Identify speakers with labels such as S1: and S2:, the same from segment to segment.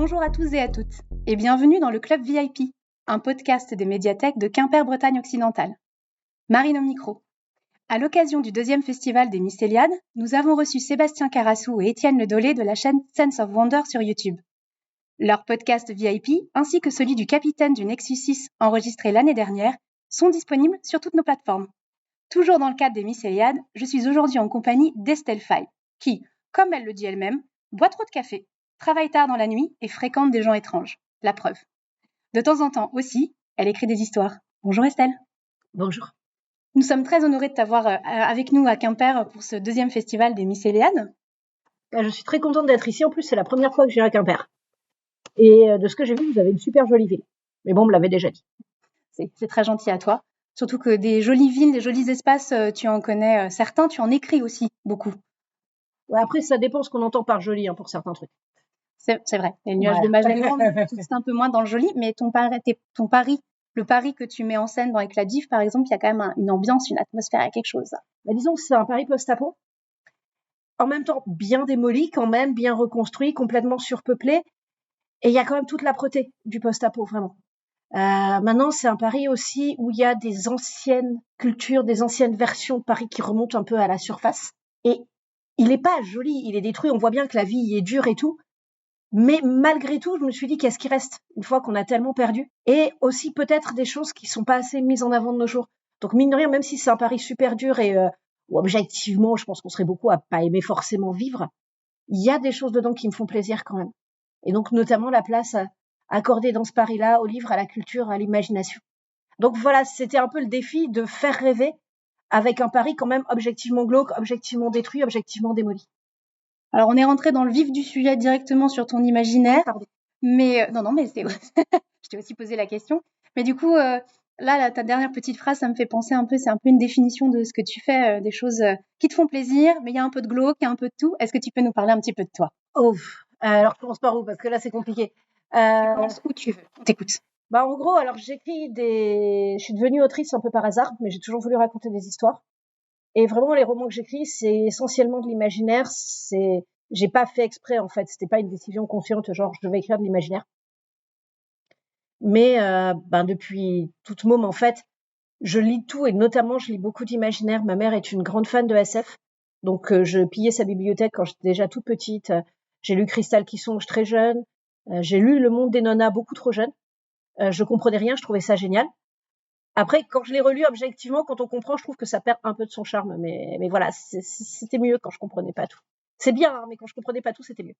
S1: Bonjour à tous et à toutes, et bienvenue dans le Club VIP, un podcast des médiathèques de Quimper-Bretagne occidentale. Marine au micro. À l'occasion du 2e festival des Mycéliades, nous avons reçu Sébastien Carassou et Étienne Ledollet de la chaîne Sense of Wonder sur YouTube. Leur podcast VIP, ainsi que celui du capitaine du Nexus 6 enregistré l'année dernière, sont disponibles sur toutes nos plateformes. Toujours dans le cadre des Mycéliades, je suis aujourd'hui en compagnie d'Estelle Faye, qui, comme elle le dit elle-même, boit trop de café, travaille tard dans la nuit et fréquente des gens étranges. La preuve. De temps en temps aussi, elle écrit des histoires. Bonjour Estelle.
S2: Bonjour.
S1: Nous sommes très honorés de t'avoir avec nous à Quimper pour ce 2e festival des Mycéliades.
S2: Je suis très contente d'être ici. En plus, c'est la première fois que je viens à Quimper. Et de ce que j'ai vu, vous avez une super jolie ville. Mais bon, on me l'avait déjà dit.
S1: C'est très gentil à toi. Surtout que des jolies villes, des jolis espaces, tu en connais certains, tu en écris aussi beaucoup.
S2: Ouais, après, ça dépend ce qu'on entend par joli pour certains trucs.
S1: C'est vrai. Les nuages de Magellan, c'est un peu moins dans le joli, mais ton pari, le pari que tu mets en scène dans Éclat d'If, par exemple, il y a quand même une ambiance, une atmosphère, il y a quelque chose.
S2: Disons que c'est un Paris post-apo. En même temps, bien démoli, quand même, bien reconstruit, complètement surpeuplé. Et il y a quand même toute l'âpreté du post-apo, vraiment. Maintenant, c'est un Paris aussi où il y a des anciennes cultures, des anciennes versions de Paris qui remontent un peu à la surface. Et il n'est pas joli, il est détruit. On voit bien que la vie y est dure et tout. Mais malgré tout, je me suis dit, qu'est-ce qui reste une fois qu'on a tellement perdu? Et aussi peut-être des choses qui sont pas assez mises en avant de nos jours. Donc mine de rien, même si c'est un pari super dur et où objectivement, je pense qu'on serait beaucoup à pas aimer forcément vivre, il y a des choses dedans qui me font plaisir quand même. Et donc notamment la place accordée dans ce pari-là au livre, à la culture, à l'imagination. Donc voilà, c'était un peu le défi de faire rêver avec un Paris quand même objectivement glauque, objectivement détruit, objectivement démoli.
S1: Alors, on est rentré dans le vif du sujet directement sur ton imaginaire.
S2: Pardon.
S1: Mais non, mais c'est je t'ai aussi posé la question. Mais du coup, là, ta dernière petite phrase, ça me fait penser un peu, c'est un peu une définition de ce que tu fais, des choses qui te font plaisir, mais il y a un peu de glauque, il y a un peu de tout. Est-ce que tu peux nous parler un petit peu de toi?
S2: Alors, je commence par où? Parce que là, c'est compliqué.
S1: Tu commences où tu veux. On t'écoute.
S2: En gros, alors je suis devenue autrice un peu par hasard, mais j'ai toujours voulu raconter des histoires. Et vraiment, les romans que j'écris, c'est essentiellement de l'imaginaire. J'ai pas fait exprès, en fait. C'était pas une décision consciente, genre, je devais écrire de l'imaginaire. Mais, depuis toute môme, en fait, je lis tout et notamment, je lis beaucoup d'imaginaire. Ma mère est une grande fan de SF. Donc, je pillais sa bibliothèque quand j'étais déjà toute petite. J'ai lu Cristal qui songe très jeune. J'ai lu Le Monde des Nonas beaucoup trop jeune. Je comprenais rien, je trouvais ça génial. Après, quand je l'ai relu objectivement, quand on comprend, je trouve que ça perd un peu de son charme. Mais voilà, c'était mieux quand je comprenais pas tout. C'est bien, mais quand je comprenais pas tout, c'était mieux.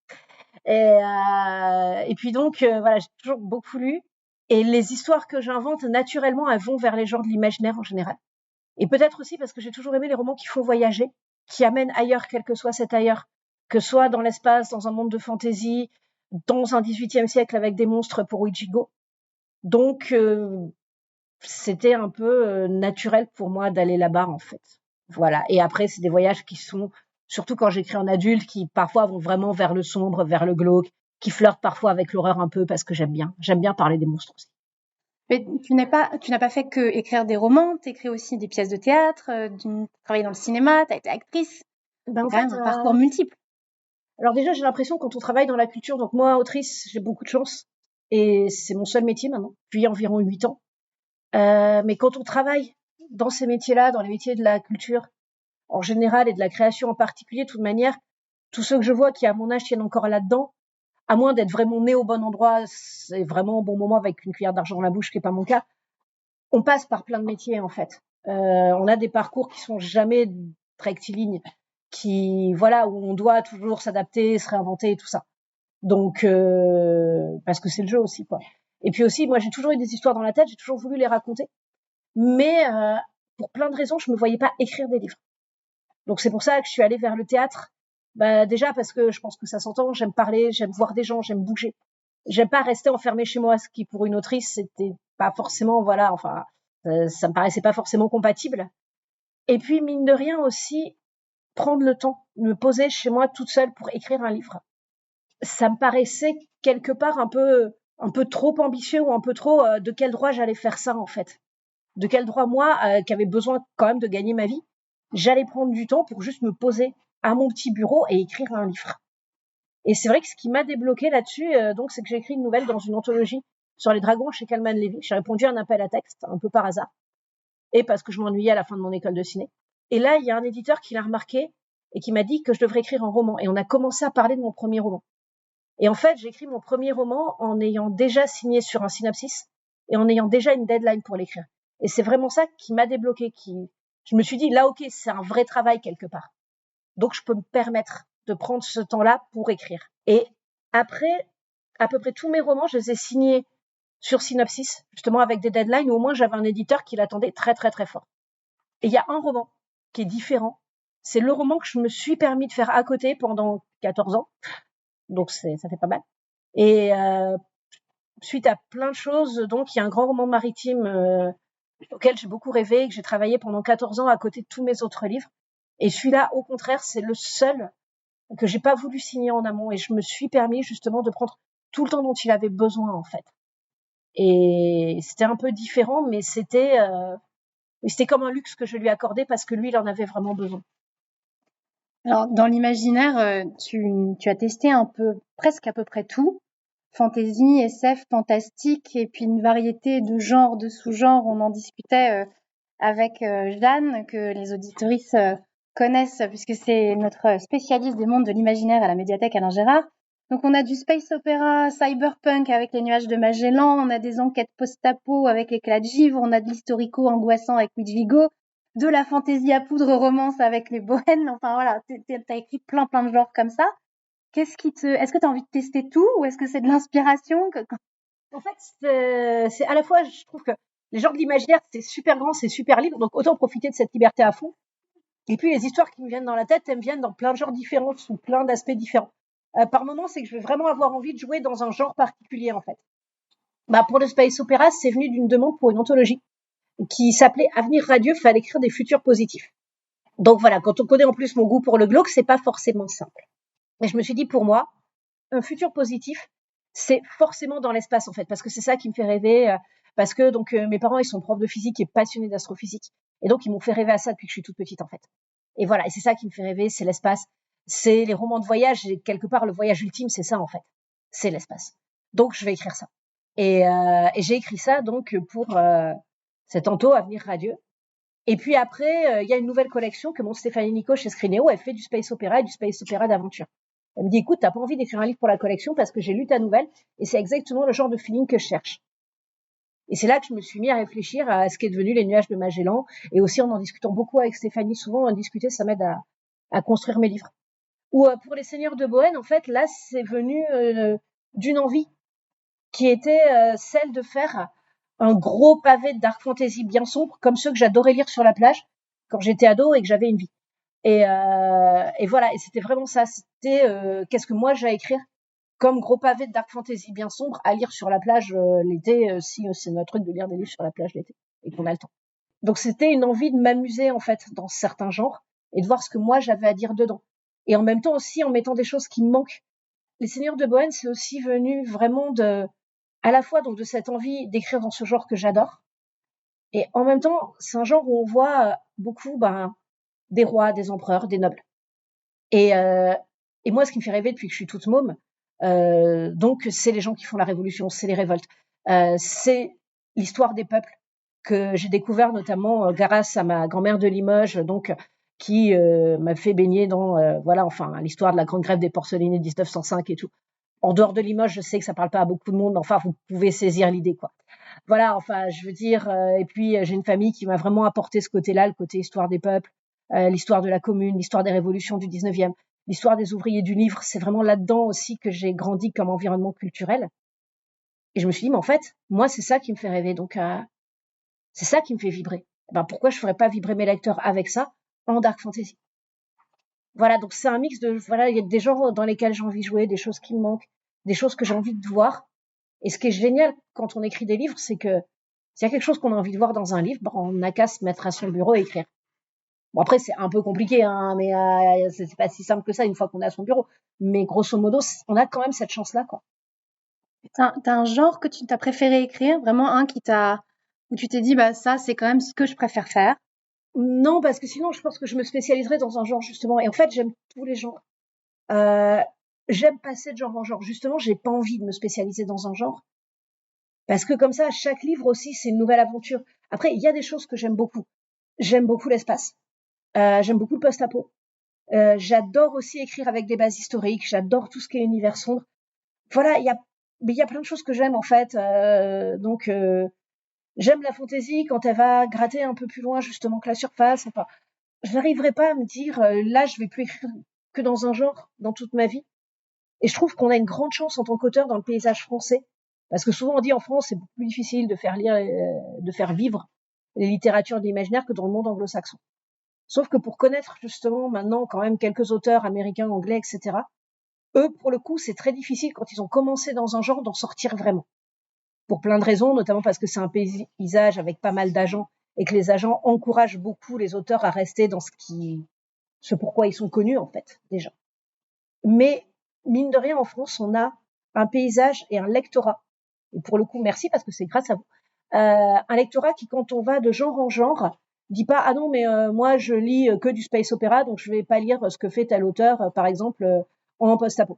S2: Et puis donc, voilà, j'ai toujours beaucoup lu. Et les histoires que j'invente, naturellement, elles vont vers les genres de l'imaginaire en général. Et peut-être aussi parce que j'ai toujours aimé les romans qui font voyager, qui amènent ailleurs, quel que soit cet ailleurs. Que ce soit dans l'espace, dans un monde de fantaisie, dans un 18e siècle avec des monstres pour Ouijigo. Donc, c'était un peu naturel pour moi d'aller là-bas, en fait. Voilà. Et après, c'est des voyages qui sont, surtout quand j'écris en adulte, qui parfois vont vraiment vers le sombre, vers le glauque, qui flirtent parfois avec l'horreur un peu parce que j'aime bien. J'aime bien parler des monstres aussi.
S1: Mais tu n'as pas fait que écrire des romans, tu écris aussi des pièces de théâtre, tu travailles dans le cinéma, tu as été actrice. C'est quand même un parcours multiple.
S2: Alors déjà, j'ai l'impression quand on travaille dans la culture, donc moi, autrice, j'ai beaucoup de chance. Et c'est mon seul métier maintenant, depuis environ 8 ans. Mais quand on travaille dans ces métiers-là, dans les métiers de la culture en général et de la création en particulier, de toute manière, tous ceux que je vois qui à mon âge tiennent encore là-dedans, à moins d'être vraiment né au bon endroit, c'est vraiment au bon moment avec une cuillère d'argent dans la bouche, qui n'est pas mon cas, on passe par plein de métiers en fait. On a des parcours qui sont jamais rectilignes, qui voilà où on doit toujours s'adapter, se réinventer et tout ça. Donc parce que c'est le jeu aussi quoi. Et puis aussi, moi j'ai toujours eu des histoires dans la tête, j'ai toujours voulu les raconter, mais pour plein de raisons, je me voyais pas écrire des livres. Donc c'est pour ça que je suis allée vers le théâtre. Déjà parce que je pense que ça s'entend, j'aime parler, j'aime voir des gens, j'aime bouger. J'aime pas rester enfermée chez moi, ce qui pour une autrice c'était pas forcément ça me paraissait pas forcément compatible. Et puis mine de rien aussi prendre le temps, me poser chez moi toute seule pour écrire un livre. Ça me paraissait quelque part un peu trop ambitieux ou un peu trop de quel droit j'allais faire ça en fait. De quel droit moi qui avait besoin quand même de gagner ma vie, j'allais prendre du temps pour juste me poser à mon petit bureau et écrire un livre. Et c'est vrai que ce qui m'a débloqué là-dessus, donc, c'est que j'ai écrit une nouvelle dans une anthologie sur les dragons chez Kalman Levy. J'ai répondu à un appel à texte, un peu par hasard, et parce que je m'ennuyais à la fin de mon école de ciné. Et là, il y a un éditeur qui l'a remarqué et qui m'a dit que je devrais écrire un roman. Et on a commencé à parler de mon premier roman. Et en fait, j'ai écrit mon premier roman en ayant déjà signé sur un synopsis et en ayant déjà une deadline pour l'écrire. Et c'est vraiment ça qui m'a débloqué. Je me suis dit, là, ok, c'est un vrai travail quelque part. Donc, je peux me permettre de prendre ce temps-là pour écrire. Et après, à peu près tous mes romans, je les ai signés sur synopsis, justement avec des deadlines, où au moins j'avais un éditeur qui l'attendait très, très, très fort. Et il y a un roman qui est différent. C'est le roman que je me suis permis de faire à côté pendant 14 ans. Donc, ça fait pas mal. Et suite à plein de choses, donc il y a un grand roman maritime auquel j'ai beaucoup rêvé, que j'ai travaillé pendant 14 ans à côté de tous mes autres livres. Et celui-là, au contraire, c'est le seul que j'ai pas voulu signer en amont. Et je me suis permis justement de prendre tout le temps dont il avait besoin, en fait. Et c'était un peu différent, mais c'était comme un luxe que je lui accordais parce que lui, il en avait vraiment besoin.
S1: Alors, dans l'imaginaire, tu as testé un peu, presque à peu près tout. Fantasy, SF, fantastique, et puis une variété de genres, de sous-genres. On en discutait avec Jeanne, que les auditorices connaissent, puisque c'est notre spécialiste des mondes de l'imaginaire à la médiathèque Alain Gérard. Donc on a du space opéra cyberpunk avec les nuages de Magellan, on a des enquêtes post-apo avec l'éclat de givre, on a de l'historico angoissant avec Luigi, de la fantaisie à poudre romance avec les Bohènes. Enfin voilà, t'as écrit plein de genres comme ça. Est-ce que tu as envie de tester tout ou est-ce que c'est de l'inspiration?
S2: En fait, c'est à la fois, je trouve que les genres de l'imaginaire, c'est super grand, c'est super libre, donc autant profiter de cette liberté à fond. Et puis les histoires qui me viennent dans la tête, elles me viennent dans plein de genres différents, sous plein d'aspects différents. Par moment, c'est que je vais vraiment avoir envie de jouer dans un genre particulier, en fait. Pour le space opéra, c'est venu d'une demande pour une anthologie qui s'appelait Avenir radieux, fallait écrire des futurs positifs. Donc voilà, quand on connaît en plus mon goût pour le glauque, c'est pas forcément simple. Et je me suis dit, pour moi, un futur positif, c'est forcément dans l'espace, en fait, parce que c'est ça qui me fait rêver, parce que donc mes parents, ils sont profs de physique et passionnés d'astrophysique. Et donc, ils m'ont fait rêver à ça depuis que je suis toute petite, en fait. Et voilà, et c'est ça qui me fait rêver, c'est l'espace, c'est les romans de voyage, et quelque part, le voyage ultime, c'est ça, en fait. C'est l'espace. Donc, je vais écrire ça. Et j'ai écrit ça, donc, pour cet Anto, Avenir radieux. Et puis après, il y a une nouvelle collection que monte Stéphanie Nico chez Scrinéo. Elle fait du space opéra et du space opéra d'aventure. Elle me dit, écoute, t'as pas envie d'écrire un livre pour la collection parce que j'ai lu ta nouvelle et c'est exactement le genre de feeling que je cherche. Et c'est là que je me suis mis à réfléchir à ce qui est devenu les nuages de Magellan. Et aussi, en discutant beaucoup avec Stéphanie, souvent, en discuter, ça m'aide à construire mes livres. Ou pour les Seigneurs de Bohème, en fait, là, c'est venu d'une envie qui était celle de faire un gros pavé de dark fantasy bien sombre, comme ceux que j'adorais lire sur la plage quand j'étais ado et que j'avais une vie. Et voilà, et c'était vraiment ça. C'était qu'est-ce que moi j'ai à écrire comme gros pavé de dark fantasy bien sombre à lire sur la plage l'été, si c'est notre truc de lire des livres sur la plage l'été et qu'on a le temps. Donc c'était une envie de m'amuser en fait dans certains genres et de voir ce que moi j'avais à dire dedans. Et en même temps aussi en mettant des choses qui me manquent. Les Seigneurs de Bohème, c'est aussi venu vraiment à la fois donc de cette envie d'écrire dans ce genre que j'adore, et en même temps, c'est un genre où on voit beaucoup des rois, des empereurs, des nobles. Et moi, ce qui me fait rêver depuis que je suis toute môme, donc c'est les gens qui font la révolution, c'est les révoltes, c'est l'histoire des peuples que j'ai découvert notamment grâce à ma grand-mère de Limoges, donc qui m'a fait baigner dans l'histoire de la grande grève des porcelainiers de 1905 et tout. En dehors de Limoges, je sais que ça parle pas à beaucoup de monde, mais enfin, vous pouvez saisir l'idée, quoi. Voilà, enfin, je veux dire, et puis j'ai une famille qui m'a vraiment apporté ce côté-là, le côté histoire des peuples, l'histoire de la commune, l'histoire des révolutions du 19e, l'histoire des ouvriers du livre. C'est vraiment là-dedans aussi que j'ai grandi comme environnement culturel. Et je me suis dit, mais en fait, moi, c'est ça qui me fait rêver, donc c'est ça qui me fait vibrer. Pourquoi je ferais pas vibrer mes lecteurs avec ça en dark fantasy? Voilà, donc c'est un mix de, voilà, il y a des genres dans lesquels j'ai envie de jouer, des choses qui me manquent, des choses que j'ai envie de voir. Et ce qui est génial quand on écrit des livres, c'est que s'il y a quelque chose qu'on a envie de voir dans un livre, on n'a qu'à se mettre à son bureau et écrire. Bon, après, c'est un peu compliqué, hein, mais c'est pas si simple que ça une fois qu'on est à son bureau. Mais grosso modo, on a quand même cette chance-là, quoi.
S1: T'as un genre que tu t'as préféré écrire, vraiment un où tu t'es dit, ça, c'est quand même ce que je préfère faire.
S2: Non, parce que sinon, je pense que je me spécialiserais dans un genre, justement. Et en fait, j'aime tous les genres. j'aime passer de genre en genre. Justement, j'ai pas envie de me spécialiser dans un genre. Parce que comme ça, chaque livre aussi, c'est une nouvelle aventure. Après, il y a des choses que j'aime beaucoup. J'aime beaucoup l'espace. J'aime beaucoup le post-apo. J'adore aussi écrire avec des bases historiques. J'adore tout ce qui est univers sombre. Voilà, il y a plein de choses que j'aime en fait. J'aime la fantaisie quand elle va gratter un peu plus loin justement que la surface. Enfin, je n'arriverai pas à me dire là, je vais plus écrire que dans un genre dans toute ma vie. Et je trouve qu'on a une grande chance en tant qu'auteur dans le paysage français, parce que souvent on dit en France c'est beaucoup plus difficile de faire lire, de faire vivre les littératures de l'imaginaire que dans le monde anglo-saxon. Sauf que pour connaître justement maintenant quand même quelques auteurs américains, anglais, etc., eux, pour le coup, c'est très difficile quand ils ont commencé dans un genre d'en sortir vraiment. Pour plein de raisons, notamment parce que c'est un paysage avec pas mal d'agents et que les agents encouragent beaucoup les auteurs à rester dans ce pourquoi ils sont connus, en fait, déjà. Mais, mine de rien, en France, on a un paysage et un lectorat. Et pour le coup, merci parce que c'est grâce à vous. Un lectorat qui, quand on va de genre en genre, dit pas ah non mais moi je lis que du space opéra donc je vais pas lire ce que fait tel auteur par exemple en post-apo.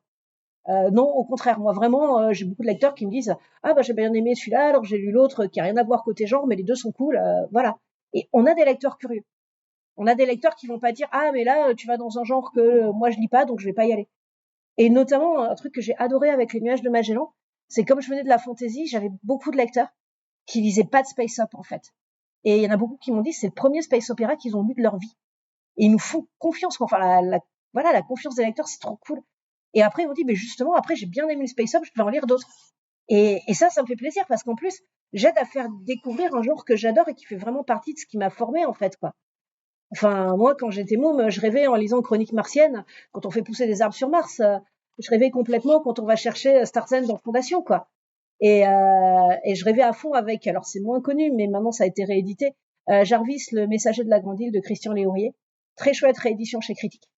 S2: Non, au contraire, moi vraiment, j'ai beaucoup de lecteurs qui me disent ah bah j'ai bien aimé celui-là, alors j'ai lu l'autre qui a rien à voir côté genre, mais les deux sont cool, voilà. Et on a des lecteurs curieux. On a des lecteurs qui vont pas dire ah mais là tu vas dans un genre que moi je lis pas donc je vais pas y aller. Et notamment un truc que j'ai adoré avec les Nuages de Magellan, c'est comme je venais de la fantasy, j'avais beaucoup de lecteurs qui lisaient pas de space up en fait. Et il y en a beaucoup qui m'ont dit c'est le premier space opéra qu'ils ont lu de leur vie. Et ils nous font confiance, enfin voilà la confiance des lecteurs c'est trop cool. Et après, ils m'ont dit, mais justement, après, j'ai bien aimé le Space Up, je vais en lire d'autres. Et ça me fait plaisir parce qu'en plus, j'aide à faire découvrir un genre que j'adore et qui fait vraiment partie de ce qui m'a formé, en fait, quoi. Enfin, moi, quand j'étais môme, je rêvais en lisant Chroniques martiennes, quand on fait pousser des arbres sur Mars. Je rêvais complètement quand on va chercher Starzen dans Fondation, quoi. Et je rêvais à fond avec, alors c'est moins connu, mais maintenant ça a été réédité, Jarvis, le messager de la Grande Île de Christian Léaurier. Très chouette réédition chez Critique.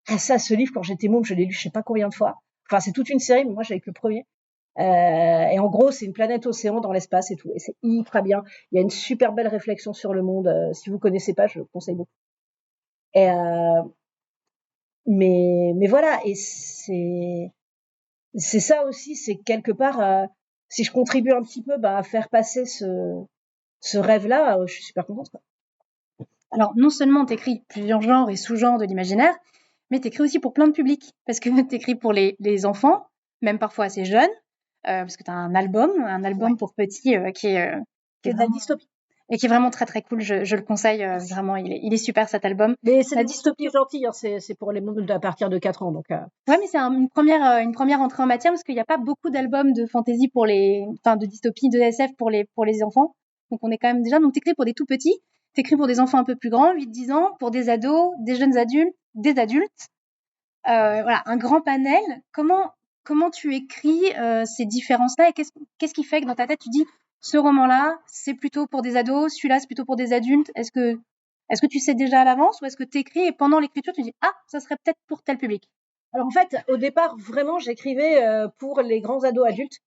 S2: Ah ça, ce livre, quand j'étais môme, je l'ai lu je sais pas combien de fois. Enfin, c'est toute une série, mais moi j'avais que le premier. Et en gros, c'est une planète océan dans l'espace et tout. Et c'est hyper bien. Il y a une super belle réflexion sur le monde. Si vous connaissez pas, je le conseille beaucoup. Et mais voilà. Et c'est ça aussi. C'est quelque part, si je contribue un petit peu à faire passer ce rêve-là, je suis super contente, quoi.
S1: Alors, non seulement tu écris plusieurs genres et sous-genres de l'imaginaire, mais tu écris aussi pour plein de publics. Parce que tu écris pour les enfants, même parfois assez jeunes, parce que tu as un album
S2: Ouais.
S1: pour petits qui
S2: C'est
S1: est
S2: de la
S1: vraiment,
S2: dystopie.
S1: et qui est vraiment très très cool. Je le conseille vraiment, il est super cet album.
S2: Mais c'est de
S1: La
S2: la dystopie gentille. Hein. C'est pour les mômes à partir de 4 ans. Donc,
S1: Ouais, mais c'est une première entrée en matière parce qu'il n'y a pas beaucoup d'albums de fantasy enfin, de dystopie, de SF pour les enfants. Donc, on est quand même déjà, donc t'écris pour des tout petits, t'écris pour des enfants un peu plus grands, 8-10 ans, pour des ados, des jeunes adultes, des adultes. Voilà, un grand panel. Comment tu écris ces différences-là et qu'est-ce qui fait que dans ta tête tu dis ce roman-là, c'est plutôt pour des ados, celui-là, c'est plutôt pour des adultes? Est-ce que tu sais déjà à l'avance ou est-ce que tu écris et pendant l'écriture tu dis ah, ça serait peut-être pour tel public?
S2: alors en fait, au départ, vraiment, j'écrivais pour les grands ados adultes,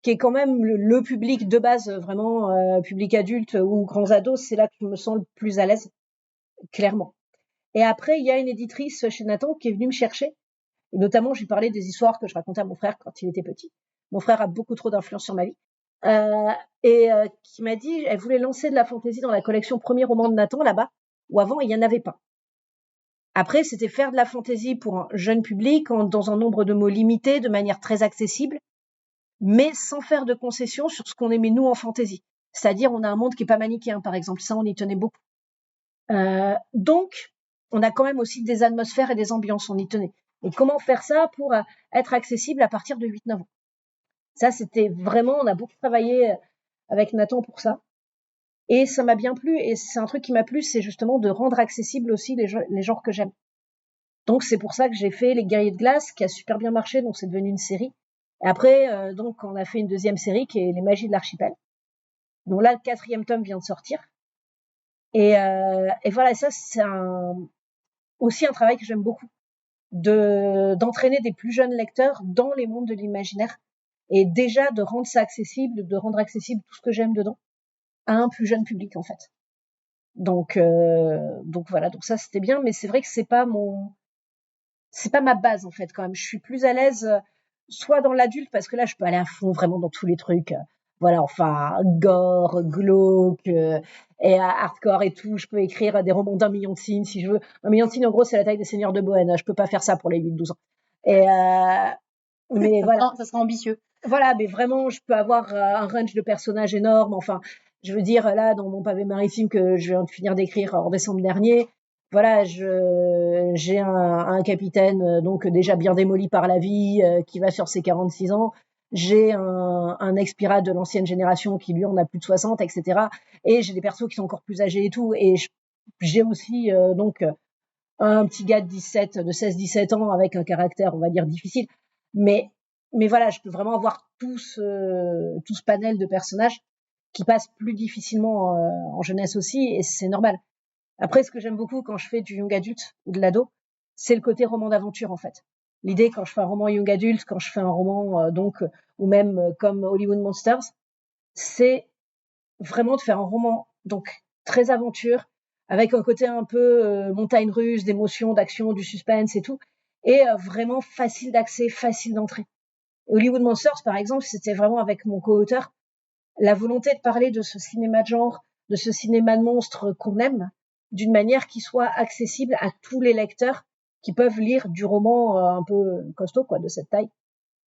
S2: qui est quand même le public de base, vraiment public adulte ou grands ados. C'est là que je me sens le plus à l'aise, clairement. Et après, il y a une éditrice chez Nathan qui est venue me chercher. Et notamment, je lui parlais des histoires que je racontais à mon frère quand il était petit. Mon frère a beaucoup trop d'influence sur ma vie. Qui m'a dit, elle voulait lancer de la fantaisie dans la collection Premier roman de Nathan, là-bas, où avant, il n'y en avait pas. Après, c'était faire de la fantaisie pour un jeune public, dans un nombre de mots limité, de manière très accessible, mais sans faire de concessions sur ce qu'on aimait nous en fantaisie. C'est-à-dire, on a un monde qui est pas manichéen, par exemple. Ça, on y tenait beaucoup. Donc, on a quand même aussi des atmosphères et des ambiances, on y tenait. Et comment faire ça pour être accessible à partir de 8-9 ans? Ça, c'était vraiment, on a beaucoup travaillé avec Nathan pour ça. Et ça m'a bien plu. Et c'est un truc qui m'a plu, c'est justement de rendre accessible aussi les genres que j'aime. Donc, c'est pour ça que j'ai fait Les Guerriers de Glace, qui a super bien marché, donc c'est devenu une série. Et après, donc, on a fait une deuxième série qui est Les Magies de l'Archipel. Donc là, le 4e tome vient de sortir. Et voilà, ça, c'est aussi un travail que j'aime beaucoup. D'entraîner des plus jeunes lecteurs dans les mondes de l'imaginaire et déjà de rendre ça accessible, de rendre accessible tout ce que j'aime dedans à un plus jeune public en fait. Donc voilà, donc ça c'était bien, mais c'est vrai que c'est pas c'est pas ma base en fait quand même. Je suis plus à l'aise soit dans l'adulte parce que là je peux aller à fond vraiment dans tous les trucs. Voilà, enfin gore, glauque et hardcore et tout. Je peux écrire des romans d'1 million de signes si je veux. 1 million de signes en gros c'est la taille des Seigneurs de Bohème. Je peux pas faire ça pour les 8-12 ans. Et mais voilà.
S1: Ça sera ambitieux.
S2: Voilà, mais vraiment, je peux avoir un range de personnages énorme. Enfin, je veux dire, là, dans mon pavé maritime que je viens de finir d'écrire en décembre dernier, voilà, j'ai un capitaine donc déjà bien démoli par la vie, qui va sur ses 46 ans. J'ai un ex-pirate de l'ancienne génération qui, lui, en a plus de 60, etc. Et j'ai des persos qui sont encore plus âgés et tout. Et j'ai aussi donc un petit gars de 16-17 ans avec un caractère, on va dire, difficile. Mais voilà, je peux vraiment avoir tout ce panel de personnages qui passent plus difficilement en jeunesse aussi, et c'est normal. Après, ce que j'aime beaucoup quand je fais du young adulte ou de l'ado, c'est le côté roman d'aventure en fait. L'idée quand je fais un roman young adulte, quand je fais un roman ou même comme Hollywood Monsters, c'est vraiment de faire un roman donc très aventure, avec un côté un peu montagne russe, d'émotions, d'action, du suspense et tout, et vraiment facile d'accès, facile d'entrée. Hollywood Monsters, par exemple, c'était vraiment avec mon co-auteur la volonté de parler de ce cinéma de genre, de ce cinéma de monstres qu'on aime, d'une manière qui soit accessible à tous les lecteurs qui peuvent lire du roman un peu costaud, quoi, de cette taille.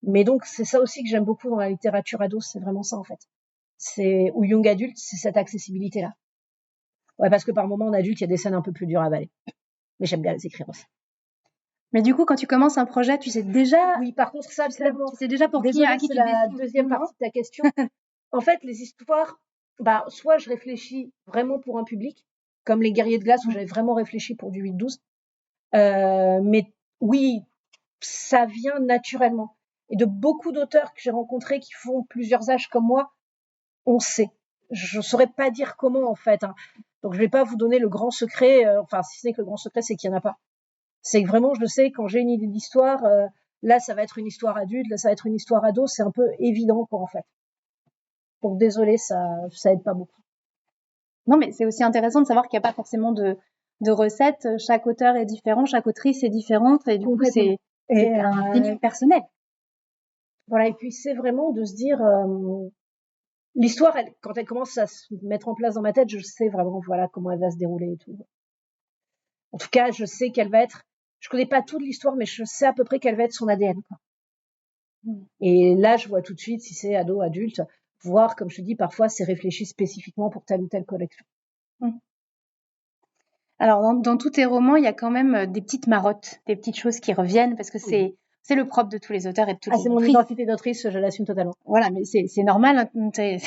S2: Mais donc, c'est ça aussi que j'aime beaucoup dans la littérature ado, c'est vraiment ça, en fait. Ou young adulte, c'est cette accessibilité-là. Ouais, parce que par moment, en adulte, il y a des scènes un peu plus dures à avaler. Mais j'aime bien les écrire aussi.
S1: Mais du coup, quand tu commences un projet, tu sais déjà.
S2: Oui, par contre, ça,
S1: tu sais déjà pour
S2: désolée,
S1: à qui
S2: c'est
S1: tu
S2: la
S1: dessines.
S2: deuxième partie de ta question. En fait, les histoires, soit je réfléchis vraiment pour un public, comme Les Guerriers de Glace, où j'avais vraiment réfléchi pour du 8-12. Mais oui, ça vient naturellement. Et de beaucoup d'auteurs que j'ai rencontrés qui font plusieurs âges comme moi, on sait. Je saurais pas dire comment, en fait. Donc, je vais pas vous donner le grand secret. Enfin, si ce n'est que le grand secret, c'est qu'il y en a pas. C'est que vraiment, je le sais, quand j'ai une idée d'histoire, là, ça va être une histoire adulte, là, ça va être une histoire ado. C'est un peu évident, quoi, en fait. Donc, désolé, ça aide pas beaucoup.
S1: Non, mais c'est aussi intéressant de savoir qu'il n'y a pas forcément de recettes. Chaque auteur est différent, chaque autrice est différente, et du coup, c'est un feeling personnel.
S2: Voilà, et puis c'est vraiment de se dire, l'histoire, quand elle commence à se mettre en place dans ma tête, je sais vraiment, voilà, comment elle va se dérouler et tout. En tout cas, je sais qu'elle va être, je connais pas toute l'histoire, mais je sais à peu près quelle va être son ADN, quoi. Et là, je vois tout de suite si c'est ado, adulte, voire, comme je te dis, parfois, c'est réfléchi spécifiquement pour telle ou telle collection.
S1: Alors, dans tous tes romans, il y a quand même des petites marottes, des petites choses qui reviennent, parce que c'est le propre de tous les auteurs et de toutes les
S2: c'est mon identité d'autrice, je l'assume totalement.
S1: Voilà, mais c'est normal. C'est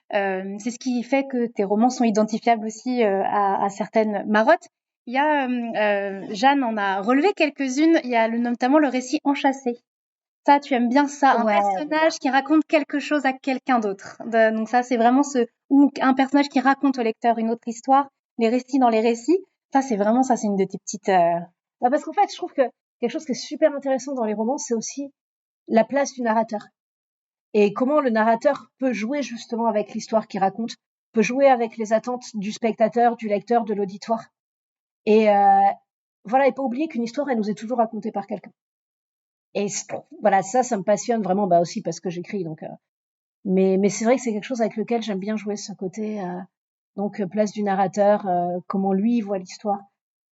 S1: ce qui fait que tes romans sont identifiables aussi à certaines marottes. Il y a, Jeanne en a relevé quelques-unes. Il y a notamment le récit Enchâssé. Ça, tu aimes bien ça, un personnage qui raconte quelque chose à quelqu'un d'autre. Donc ça, c'est vraiment ou un personnage qui raconte au lecteur une autre histoire, les récits dans les récits. Ça, c'est vraiment ça, c'est une de tes petites.
S2: Parce qu'en fait, je trouve que quelque chose qui est super intéressant dans les romans, c'est aussi la place du narrateur. Et comment le narrateur peut jouer justement avec l'histoire qu'il raconte, peut jouer avec les attentes du spectateur, du lecteur, de l'auditoire. Et voilà, et pas oublier qu'une histoire, elle nous est toujours racontée par quelqu'un. Et voilà, ça me passionne vraiment, aussi parce que j'écris. Donc, mais c'est vrai que c'est quelque chose avec lequel j'aime bien jouer, ce côté donc place du narrateur, comment lui voit l'histoire.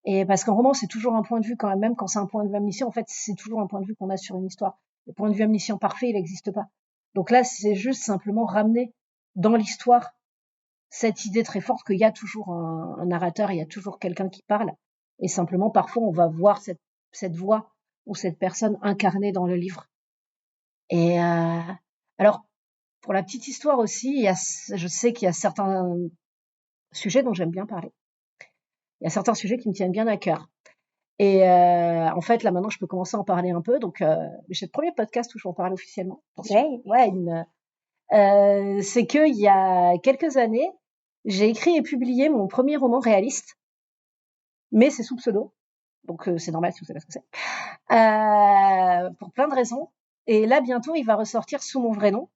S2: Et parce qu'en roman, c'est toujours un point de vue quand même quand c'est un point de vue omniscient, en fait, c'est toujours un point de vue qu'on a sur une histoire. Le point de vue omniscient parfait, il n'existe pas. Donc là, c'est juste simplement ramener dans l'histoire cette idée très forte qu'il y a toujours un narrateur, il y a toujours quelqu'un qui parle. Et simplement, parfois, on va voir cette voix ou cette personne incarnée dans le livre. Et alors, pour la petite histoire aussi, je sais qu'il y a certains sujets dont j'aime bien parler. Il y a certains sujets qui me tiennent bien à cœur. Et en fait, là maintenant, je peux commencer à en parler un peu. Donc, j'ai le premier podcast où je vais en parler officiellement. C'est qu'il y a quelques années, j'ai écrit et publié mon premier roman réaliste, mais c'est sous pseudo. Donc, c'est normal si vous savez ce que c'est. Pour plein de raisons. Et là, bientôt, il va ressortir sous mon vrai nom.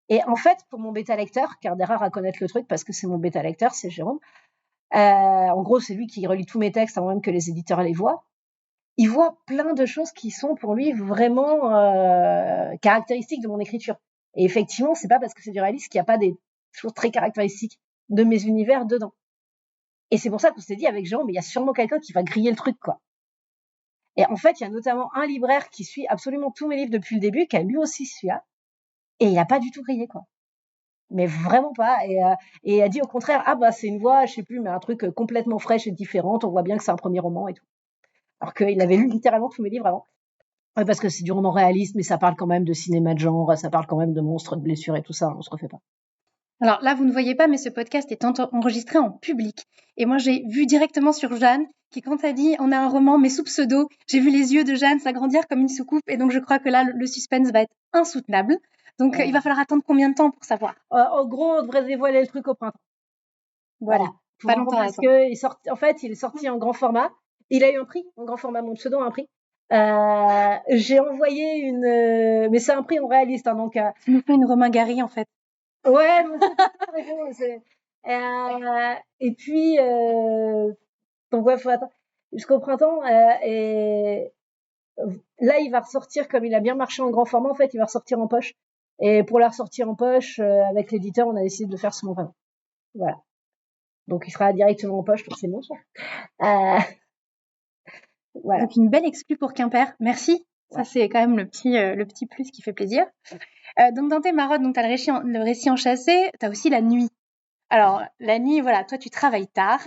S2: Et en fait, pour mon bêta-lecteur, car des rares à connaître le truc parce que c'est mon bêta-lecteur, c'est Jérôme. En gros, c'est lui qui relit tous mes textes avant même que les éditeurs les voient. il voit plein de choses qui sont pour lui vraiment caractéristiques de mon écriture. Et effectivement, c'est pas parce que c'est du réalisme qu'il n'y a pas des choses très caractéristiques de mes univers dedans. Et c'est pour ça qu'on s'est dit avec Jérôme, mais il y a sûrement quelqu'un qui va griller le truc, quoi. Et en fait, il y a notamment un libraire qui suit absolument tous mes livres depuis le début, qui a lu aussi celui-là, et il a pas du tout grillé, quoi. Mais vraiment pas. Et a dit au contraire, ah bah c'est une voix, je sais plus, mais un truc complètement fraîche et différente. On voit bien que c'est un premier roman et tout. Alors qu'il avait lu littéralement tous mes livres avant. Ouais, parce que c'est du roman réaliste, mais ça parle quand même de cinéma de genre, ça parle quand même de monstres, de blessures et tout ça. On se refait pas.
S1: Alors là, vous ne voyez pas, mais ce podcast est enregistré en public. Et moi, j'ai vu directement sur Jeanne, qui quand elle dit on a un roman, mais sous pseudo, j'ai vu les yeux de Jeanne s'agrandir comme une soucoupe. Et donc, je crois que là, le suspense va être insoutenable. Donc, il va falloir attendre combien de temps pour savoir?
S2: En gros, on devrait dévoiler le truc au printemps. Voilà.
S1: Pas longtemps
S2: parce que il est sorti en grand format. Il a eu un prix en grand format. Mon pseudo a un prix. J'ai envoyé une, mais c'est un prix en réaliste, hein, donc.
S1: Tu nous fais une Romain Gary, en fait.
S2: Ouais, mais c'est et puis donc ouais, faut attendre jusqu'au printemps et là il va ressortir comme il a bien marché en grand format. En fait, il va ressortir en poche. Et pour la ressortir en poche avec l'éditeur, on a décidé de le faire sous mon vrai nom. Voilà. Donc il sera directement en poche, donc c'est moins cher. Voilà.
S1: Donc une belle exclue pour Quimper. Merci. Ça, c'est quand même le petit plus qui fait plaisir. Donc dans tes maraudes, donc tu as le récit enchâssé, tu as aussi la nuit. Alors, la nuit, voilà, toi, tu travailles tard.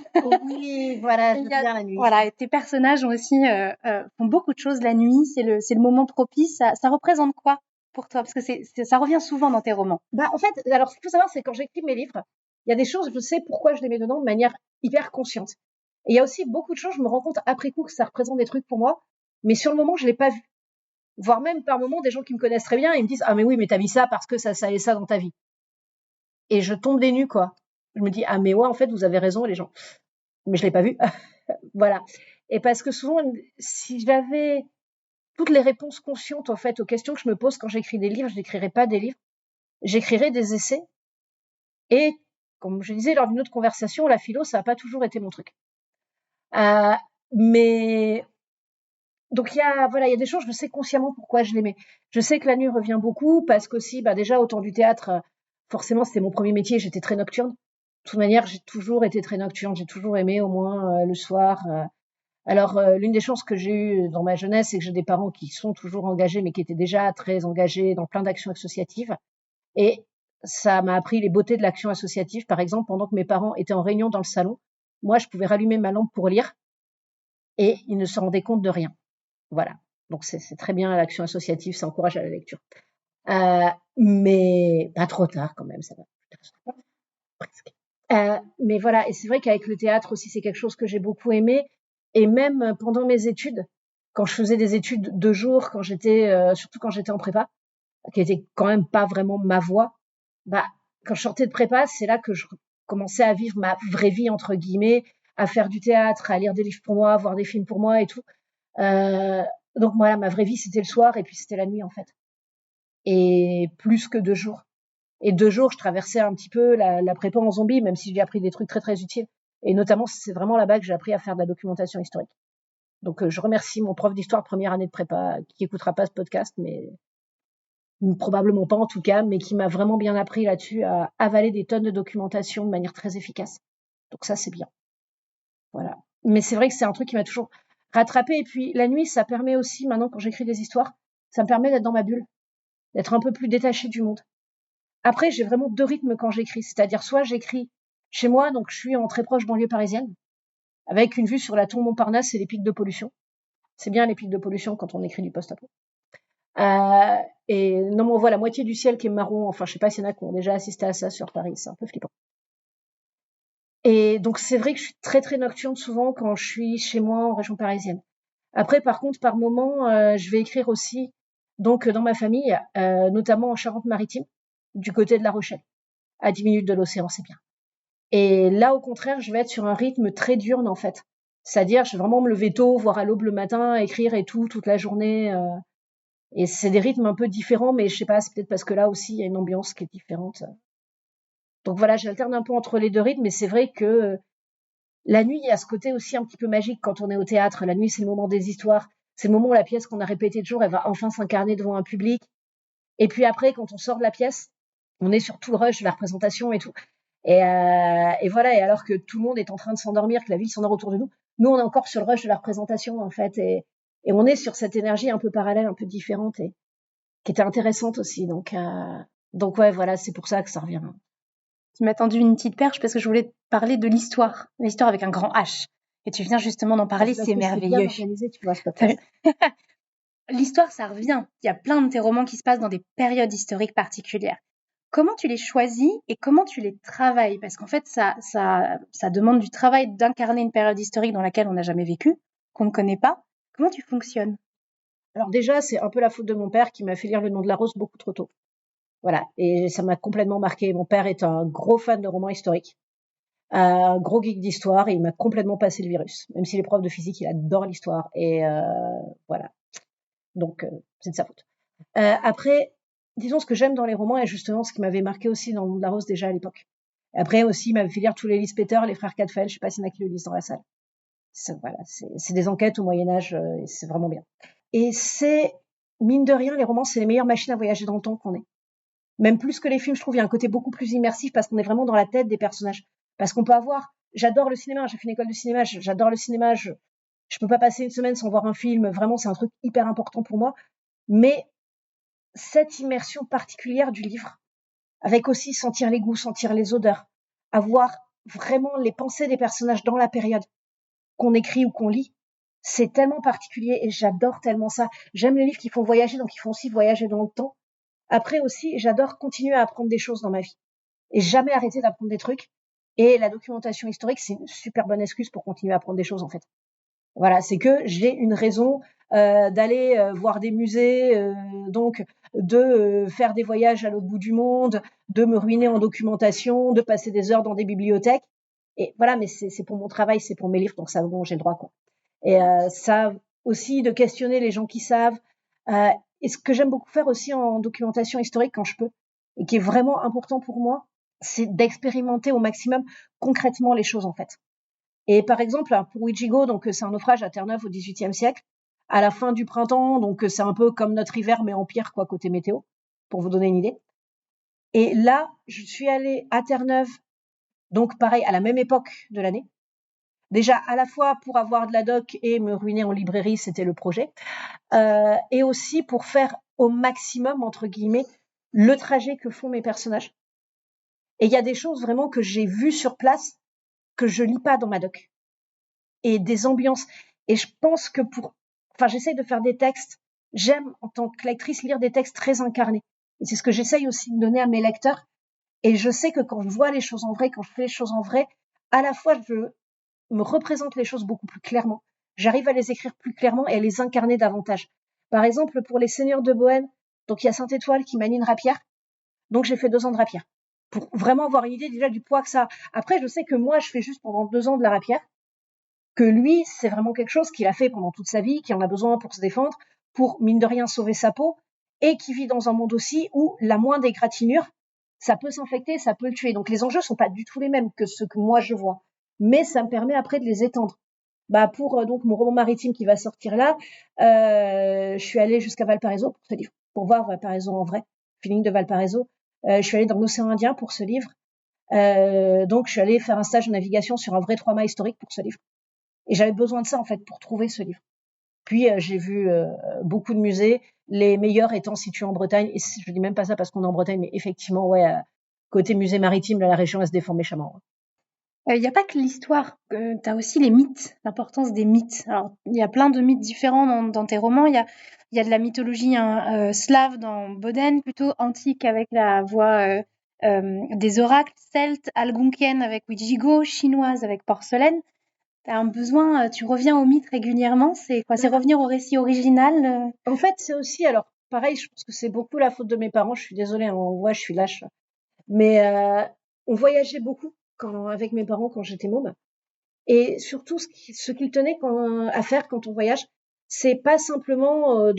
S2: Oui, voilà, je bien la nuit.
S1: Voilà, et tes personnages ont aussi font beaucoup de choses la nuit. C'est le moment propice. Ça représente quoi pour toi? Parce que ça revient souvent dans tes romans.
S2: Bah, en fait, alors, ce qu'il faut savoir, c'est quand j'écris mes livres, il y a des choses, je sais pourquoi je les mets dedans de manière hyper consciente. Et il y a aussi beaucoup de choses, je me rends compte après coup que ça représente des trucs pour moi, mais sur le moment, je l'ai pas vu. Voire même par moments, des gens qui me connaissent très bien, ils me disent, ah, mais oui, mais t'as mis ça parce que ça et ça dans ta vie. Et je tombe des nues, quoi. Je me dis, ah, mais ouais, en fait, vous avez raison, les gens. Mais je l'ai pas vu. Voilà. Et parce que souvent, si j'avais toutes les réponses conscientes, en fait, aux questions que je me pose quand j'écris des livres, je n'écrirais pas des livres. J'écrirais des essais. Et, comme je disais lors d'une autre conversation, la philo, ça n'a pas toujours été mon truc. Mais donc il y a des choses, je sais consciemment pourquoi je l'aimais. Je sais que la nuit revient beaucoup parce qu'aussi, déjà au temps du théâtre, forcément c'était mon premier métier, j'étais très nocturne. De toute manière, j'ai toujours été très nocturne, j'ai toujours aimé au moins le soir. Alors l'une des chances que j'ai eues dans ma jeunesse, c'est que j'ai des parents qui sont toujours engagés, mais qui étaient déjà très engagés dans plein d'actions associatives. Et ça m'a appris les beautés de l'action associative. Par exemple, pendant que mes parents étaient en réunion dans le salon, moi, je pouvais rallumer ma lampe pour lire et ils ne se rendaient compte de rien. Voilà. Donc, c'est très bien l'action associative, ça encourage à la lecture. Mais pas trop tard quand même, ça va. Presque. Mais voilà, et c'est vrai qu'avec le théâtre aussi, c'est quelque chose que j'ai beaucoup aimé. Et même pendant mes études, quand je faisais des études de jour, surtout quand j'étais en prépa, qui était quand même pas vraiment ma voie, quand je sortais de prépa, c'est là que je commençais à vivre ma vraie vie, entre guillemets, à faire du théâtre, à lire des livres pour moi, à voir des films pour moi et tout. Donc voilà, ma vraie vie, c'était le soir et puis c'était la nuit, en fait. Et plus que 2 jours. Et 2 jours, je traversais un petit peu la prépa en zombie, même si j'ai appris des trucs très, très utiles. Et notamment, c'est vraiment là-bas que j'ai appris à faire de la documentation historique. Donc, je remercie mon prof d'histoire première année de prépa, qui écoutera pas ce podcast, mais probablement pas en tout cas, mais qui m'a vraiment bien appris là-dessus à avaler des tonnes de documentation de manière très efficace. Donc ça, c'est bien. Voilà. Mais c'est vrai que c'est un truc qui m'a toujours rattrapé. Et puis la nuit, ça permet aussi, maintenant quand j'écris des histoires, ça me permet d'être dans ma bulle, d'être un peu plus détachée du monde. Après, j'ai vraiment 2 rythmes quand j'écris. C'est-à-dire soit j'écris chez moi, donc je suis en très proche banlieue parisienne, avec une vue sur la tour Montparnasse et les pics de pollution. C'est bien les pics de pollution quand on écrit du post-apo. Et non, on voit la moitié du ciel qui est marron. Enfin, je sais pas s'il y en a qui ont déjà assisté à ça sur Paris. C'est un peu flippant. Et donc, c'est vrai que je suis très, très nocturne souvent quand je suis chez moi en région parisienne. Après, par contre, par moment, je vais écrire aussi, donc, dans ma famille, notamment en Charente-Maritime, du côté de La Rochelle. À 10 minutes de l'océan, c'est bien. Et là, au contraire, je vais être sur un rythme très diurne, en fait. C'est-à-dire, je vais vraiment me lever tôt, voire à l'aube le matin, écrire et tout, toute la journée. Et c'est des rythmes un peu différents, mais je sais pas, c'est peut-être parce que là aussi, il y a une ambiance qui est différente. Donc voilà, j'alterne un peu entre les 2 rythmes, mais c'est vrai que la nuit, il y a ce côté aussi un petit peu magique quand on est au théâtre. La nuit, c'est le moment des histoires. C'est le moment où la pièce qu'on a répétée toujours, elle va enfin s'incarner devant un public. Et puis après, quand on sort de la pièce, on est sur tout le rush de la représentation et tout. Et voilà, et alors que tout le monde est en train de s'endormir, que la ville s'endort autour de nous, nous, on est encore sur le rush de la représentation, en fait. Et on est sur cette énergie un peu parallèle, un peu différente, et qui était intéressante aussi. Donc ouais, voilà, c'est pour ça que ça revient.
S1: Tu m'as tendu une petite perche parce que je voulais te parler de l'histoire avec un grand H. Et tu viens justement d'en parler, c'est merveilleux.
S2: Bien organisé, tu vois, ce podcast.
S1: L'histoire, ça revient. Il y a plein de tes romans qui se passent dans des périodes historiques particulières. Comment tu les choisis et comment tu les travailles? Parce qu'en fait, ça demande du travail d'incarner une période historique dans laquelle on n'a jamais vécu, qu'on ne connaît pas. Comment tu fonctionnes?
S2: Alors déjà, c'est un peu la faute de mon père qui m'a fait lire Le Nom de la Rose beaucoup trop tôt. Voilà, et ça m'a complètement marqué. Mon père est un gros fan de romans historiques, un gros geek d'histoire, et il m'a complètement passé le virus. Même s'il est prof de physique, il adore l'histoire, et voilà. Donc, c'est de sa faute. Après, disons, ce que j'aime dans les romans, et justement ce qui m'avait marqué aussi dans Le Nom de la Rose déjà à l'époque. Après aussi, il m'avait fait lire tous les Liespeter, les frères Cadfael, je sais pas s'il y en a qui le lisent dans la salle. Voilà, c'est des enquêtes au Moyen-Âge, et c'est vraiment bien. Et c'est, mine de rien, les romans, c'est les meilleures machines à voyager dans le temps qu'on ait. Même plus que les films, je trouve, il y a un côté beaucoup plus immersif parce qu'on est vraiment dans la tête des personnages. Parce qu'on peut avoir, j'adore le cinéma, j'ai fait une école de cinéma, j'adore le cinéma, je peux pas passer une semaine sans voir un film, vraiment, c'est un truc hyper important pour moi. Mais cette immersion particulière du livre, avec aussi sentir les goûts, sentir les odeurs, avoir vraiment les pensées des personnages dans la période qu'on écrit ou qu'on lit, c'est tellement particulier et j'adore tellement ça. J'aime les livres qui font voyager, donc ils font aussi voyager dans le temps. Après aussi, j'adore continuer à apprendre des choses dans ma vie et jamais arrêter d'apprendre des trucs. Et la documentation historique, c'est une super bonne excuse pour continuer à apprendre des choses, en fait. Voilà, c'est que j'ai une raison d'aller voir des musées, donc de faire des voyages à l'autre bout du monde, de me ruiner en documentation, de passer des heures dans des bibliothèques. Et voilà, mais c'est pour mon travail, c'est pour mes livres, donc ça, bon, j'ai le droit, quoi. Et ça aussi, de questionner les gens qui savent. Et ce que j'aime beaucoup faire aussi en documentation historique quand je peux, et qui est vraiment important pour moi, c'est d'expérimenter au maximum concrètement les choses, en fait. Et par exemple, pour Ouijigo, donc c'est un naufrage à Terre-Neuve au XVIIIe siècle, à la fin du printemps, donc c'est un peu comme notre hiver, mais en pire, quoi, côté météo, pour vous donner une idée. Et là, je suis allée à Terre-Neuve, donc pareil, à la même époque de l'année. Déjà, à la fois pour avoir de la doc et me ruiner en librairie, c'était le projet. Et aussi pour faire au maximum, entre guillemets, le trajet que font mes personnages. Et il y a des choses vraiment que j'ai vues sur place que je lis pas dans ma doc. Et des ambiances. Et je pense que j'essaye de faire des textes. J'aime, en tant que lectrice, lire des textes très incarnés. Et c'est ce que j'essaye aussi de donner à mes lecteurs. Et je sais que quand je vois les choses en vrai, quand je fais les choses en vrai, à la fois, je me représente les choses beaucoup plus clairement. J'arrive à les écrire plus clairement et à les incarner davantage. Par exemple, pour les Seigneurs de Bohême, donc il y a Sainte-Étoile qui manie une rapière. Donc j'ai fait 2 ans de rapière. Pour vraiment avoir une idée déjà du poids que ça a. Après, je sais que moi, je fais juste pendant 2 ans de la rapière. Que lui, c'est vraiment quelque chose qu'il a fait pendant toute sa vie, qu'il en a besoin pour se défendre, pour, mine de rien, sauver sa peau, et qui vit dans un monde aussi où la moindre égratignure, ça peut s'infecter, ça peut le tuer. Donc les enjeux sont pas du tout les mêmes que ceux que moi je vois. Mais ça me permet après de les étendre. Pour donc mon roman maritime qui va sortir là, je suis allée jusqu'à Valparaiso pour ce livre, pour voir Valparaiso en vrai, feeling de Valparaiso. Je suis allée dans l'océan Indien pour ce livre. Donc je suis allée faire un stage de navigation sur un vrai 3 mâts historique pour ce livre. Et j'avais besoin de ça, en fait, pour trouver ce livre. Puis, j'ai vu beaucoup de musées, les meilleurs étant situés en Bretagne. Et je dis même pas ça parce qu'on est en Bretagne, mais effectivement, ouais, côté musée maritime, là, la région, elle se défend méchamment.
S1: Il n'y a pas que l'histoire, tu as aussi les mythes, l'importance des mythes. Alors, il y a plein de mythes différents dans tes romans. Il y a de la mythologie slave dans Boden, plutôt antique avec la voix des oracles, celtes, algonquienne avec Ouijigo, chinoise avec Porcelaine. Tu as un besoin, tu reviens au mythe régulièrement, c'est quoi? C'est revenir au récit original?
S2: En fait, c'est aussi, alors, pareil, je pense que c'est beaucoup la faute de mes parents. Je suis désolée, on voit, je suis lâche. Mais on voyageait beaucoup avec mes parents quand j'étais môme. Et surtout, ce qu'ils tenaient à faire quand on voyage, c'est pas simplement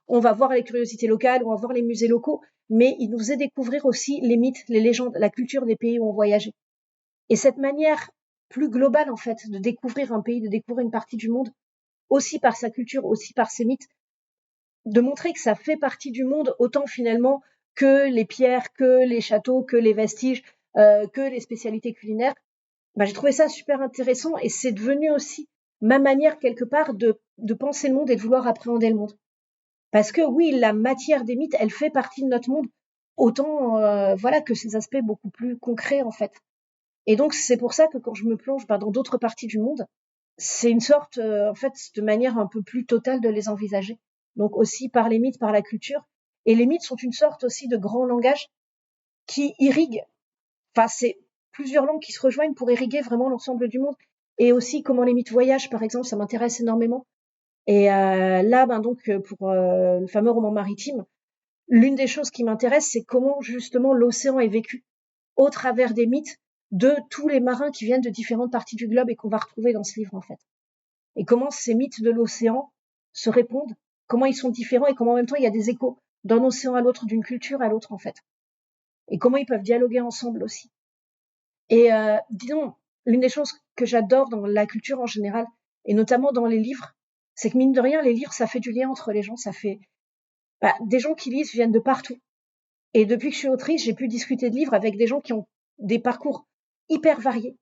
S2: on va voir les curiosités locales, on va voir les musées locaux, mais ils nous faisaient découvrir aussi les mythes, les légendes, la culture des pays où on voyageait. Et cette manière plus globale, en fait, de découvrir un pays, de découvrir une partie du monde, aussi par sa culture, aussi par ses mythes, de montrer que ça fait partie du monde autant finalement que les pierres, que les châteaux, que les vestiges, que les spécialités culinaires. J'ai trouvé ça super intéressant et c'est devenu aussi ma manière quelque part de penser le monde et de vouloir appréhender le monde. Parce que oui, la matière des mythes, elle fait partie de notre monde autant que ces aspects beaucoup plus concrets en fait. Et donc c'est pour ça que quand je me plonge dans d'autres parties du monde, c'est une sorte en fait de manière un peu plus totale de les envisager. Donc aussi par les mythes, par la culture. Et les mythes sont une sorte aussi de grand langage qui irrigue. Enfin, c'est plusieurs langues qui se rejoignent pour irriguer vraiment l'ensemble du monde. Et aussi comment les mythes voyagent, par exemple, ça m'intéresse énormément. Et là, pour le fameux roman maritime, l'une des choses qui m'intéresse, c'est comment justement l'océan est vécu au travers des mythes de tous les marins qui viennent de différentes parties du globe et qu'on va retrouver dans ce livre en fait. Et comment ces mythes de l'océan se répondent, comment ils sont différents et comment en même temps il y a des échos d'un océan à l'autre, d'une culture à l'autre en fait. Et comment ils peuvent dialoguer ensemble aussi. Et disons, l'une des choses que j'adore dans la culture en général, et notamment dans les livres, c'est que mine de rien, les livres, ça fait du lien entre les gens, ça fait... des gens qui lisent viennent de partout. Et depuis que je suis autrice, j'ai pu discuter de livres avec des gens qui ont des parcours hyper variés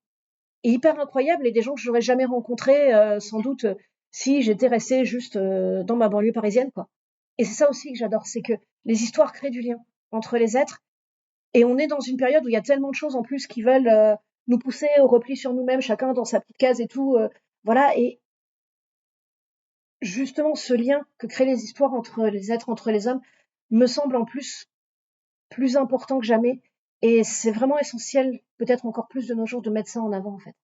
S2: et hyper incroyables et des gens que je n'aurais jamais rencontrés sans doute si j'étais restée juste dans ma banlieue parisienne, quoi. Et c'est ça aussi que j'adore, c'est que les histoires créent du lien entre les êtres et on est dans une période où il y a tellement de choses en plus qui veulent nous pousser au repli sur nous-mêmes, chacun dans sa petite case et tout, voilà. Et justement, ce lien que créent les histoires entre les êtres, entre les hommes, me semble en plus important que jamais. Et c'est vraiment essentiel, peut-être encore plus de nos jours, de mettre ça en avant, en fait.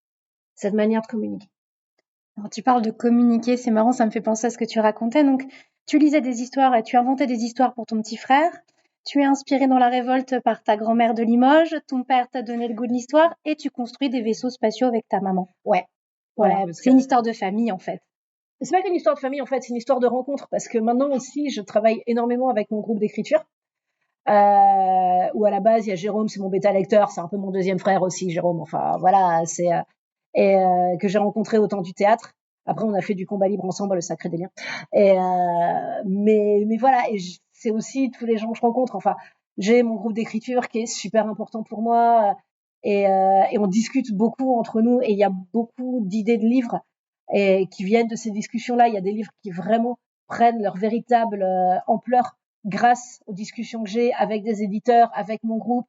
S2: Cette manière de communiquer.
S1: Alors, tu parles de communiquer, c'est marrant, ça me fait penser à ce que tu racontais. Donc, tu lisais des histoires et tu inventais des histoires pour ton petit frère. Tu es inspiré dans la révolte par ta grand-mère de Limoges. Ton père t'a donné le goût de l'histoire et tu construis des vaisseaux spatiaux avec ta maman.
S2: Ouais.
S1: Voilà.
S2: Ouais,
S1: c'est une histoire de famille, en fait.
S2: C'est pas qu'une histoire de famille, en fait, c'est une histoire de rencontre. Parce que maintenant aussi, je travaille énormément avec mon groupe d'écriture. Où à la base, il y a Jérôme, c'est mon bêta lecteur, c'est un peu mon deuxième frère aussi, Jérôme. Enfin, voilà, c'est que j'ai rencontré au temps du théâtre. Après, on a fait du combat libre ensemble, le sacré des liens. Et mais voilà, et c'est aussi tous les gens que je rencontre. Enfin, j'ai mon groupe d'écriture qui est super important pour moi, et on discute beaucoup entre nous. Et il y a beaucoup d'idées de livres et qui viennent de ces discussions-là. Il y a des livres qui vraiment prennent leur véritable ampleur grâce aux discussions que j'ai avec des éditeurs, avec mon groupe.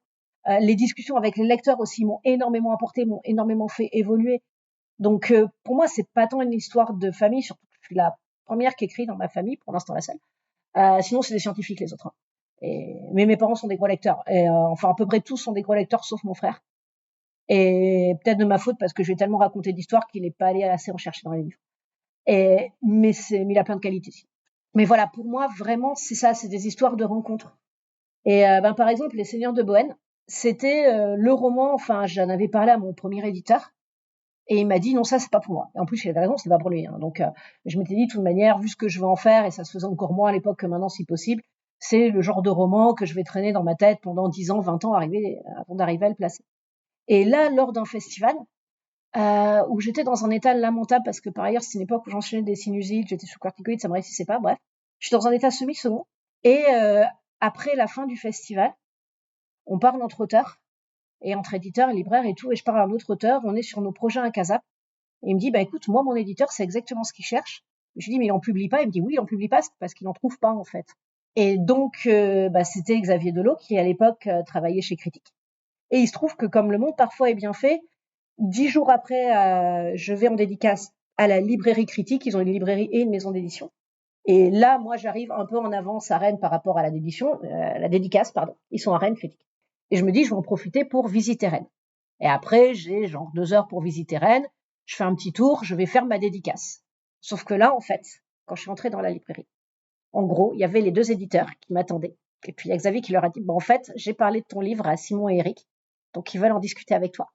S2: Les discussions avec les lecteurs aussi m'ont énormément apporté, m'ont énormément fait évoluer. Donc pour moi, c'est pas tant une histoire de famille, surtout que je suis la première qui écrit dans ma famille, pour l'instant la seule. Sinon, c'est des scientifiques les autres. Hein. Mais mes parents sont des gros lecteurs. Et enfin, à peu près tous sont des gros lecteurs, sauf mon frère. Et peut-être de ma faute parce que je lui ai tellement raconté d'histoires qu'il n'est pas allé assez en chercher dans les livres. Mais il a plein de qualités. Mais voilà, pour moi, vraiment, c'est ça, c'est des histoires de rencontres. Et par exemple, Les Seigneurs de Bohème, c'était le roman, enfin, j'en avais parlé à mon premier éditeur, et il m'a dit non, ça, c'est pas pour moi. Et en plus, il avait raison, c'est pas pour lui. Hein. Donc, je m'étais dit, de toute manière, vu ce que je veux en faire, et ça se faisait encore moins à l'époque que maintenant, si possible, c'est le genre de roman que je vais traîner dans ma tête pendant 10 ans, 20 ans, avant d'arriver à le placer. Et là, lors d'un festival, où j'étais dans un état lamentable, parce que par ailleurs, c'est une époque où j'enchaînais des sinusites, j'étais sous corticoïdes, ça me réussissait pas, bref. Je suis dans un état semi-second. Et après la fin du festival, on parle entre auteurs, et entre éditeurs et libraires et tout, et je parle à un autre auteur, on est sur nos projets à Casap, et il me dit, écoute, moi, mon éditeur, c'est exactement ce qu'il cherche. Je lui dis, mais il en publie pas? Il me dit, oui, il en publie pas, parce qu'il en trouve pas, en fait. Et donc, c'était Xavier Delot, qui à l'époque travaillait chez Critique. Et il se trouve que comme le monde parfois est bien fait, 10 jours après, je vais en dédicace à la librairie Critique, ils ont une librairie et une maison d'édition. Et là, moi, j'arrive un peu en avance à Rennes par rapport à la dédicace, pardon. Ils sont à Rennes, Critique. Et je me dis, je vais en profiter pour visiter Rennes. Et après, j'ai genre 2 heures pour visiter Rennes. Je fais un petit tour, je vais faire ma dédicace. Sauf que là, en fait, quand je suis entrée dans la librairie, en gros, il y avait les 2 éditeurs qui m'attendaient. Et puis, il y a Xavier qui leur a dit, en fait, j'ai parlé de ton livre à Simon et Eric. Donc, ils veulent en discuter avec toi.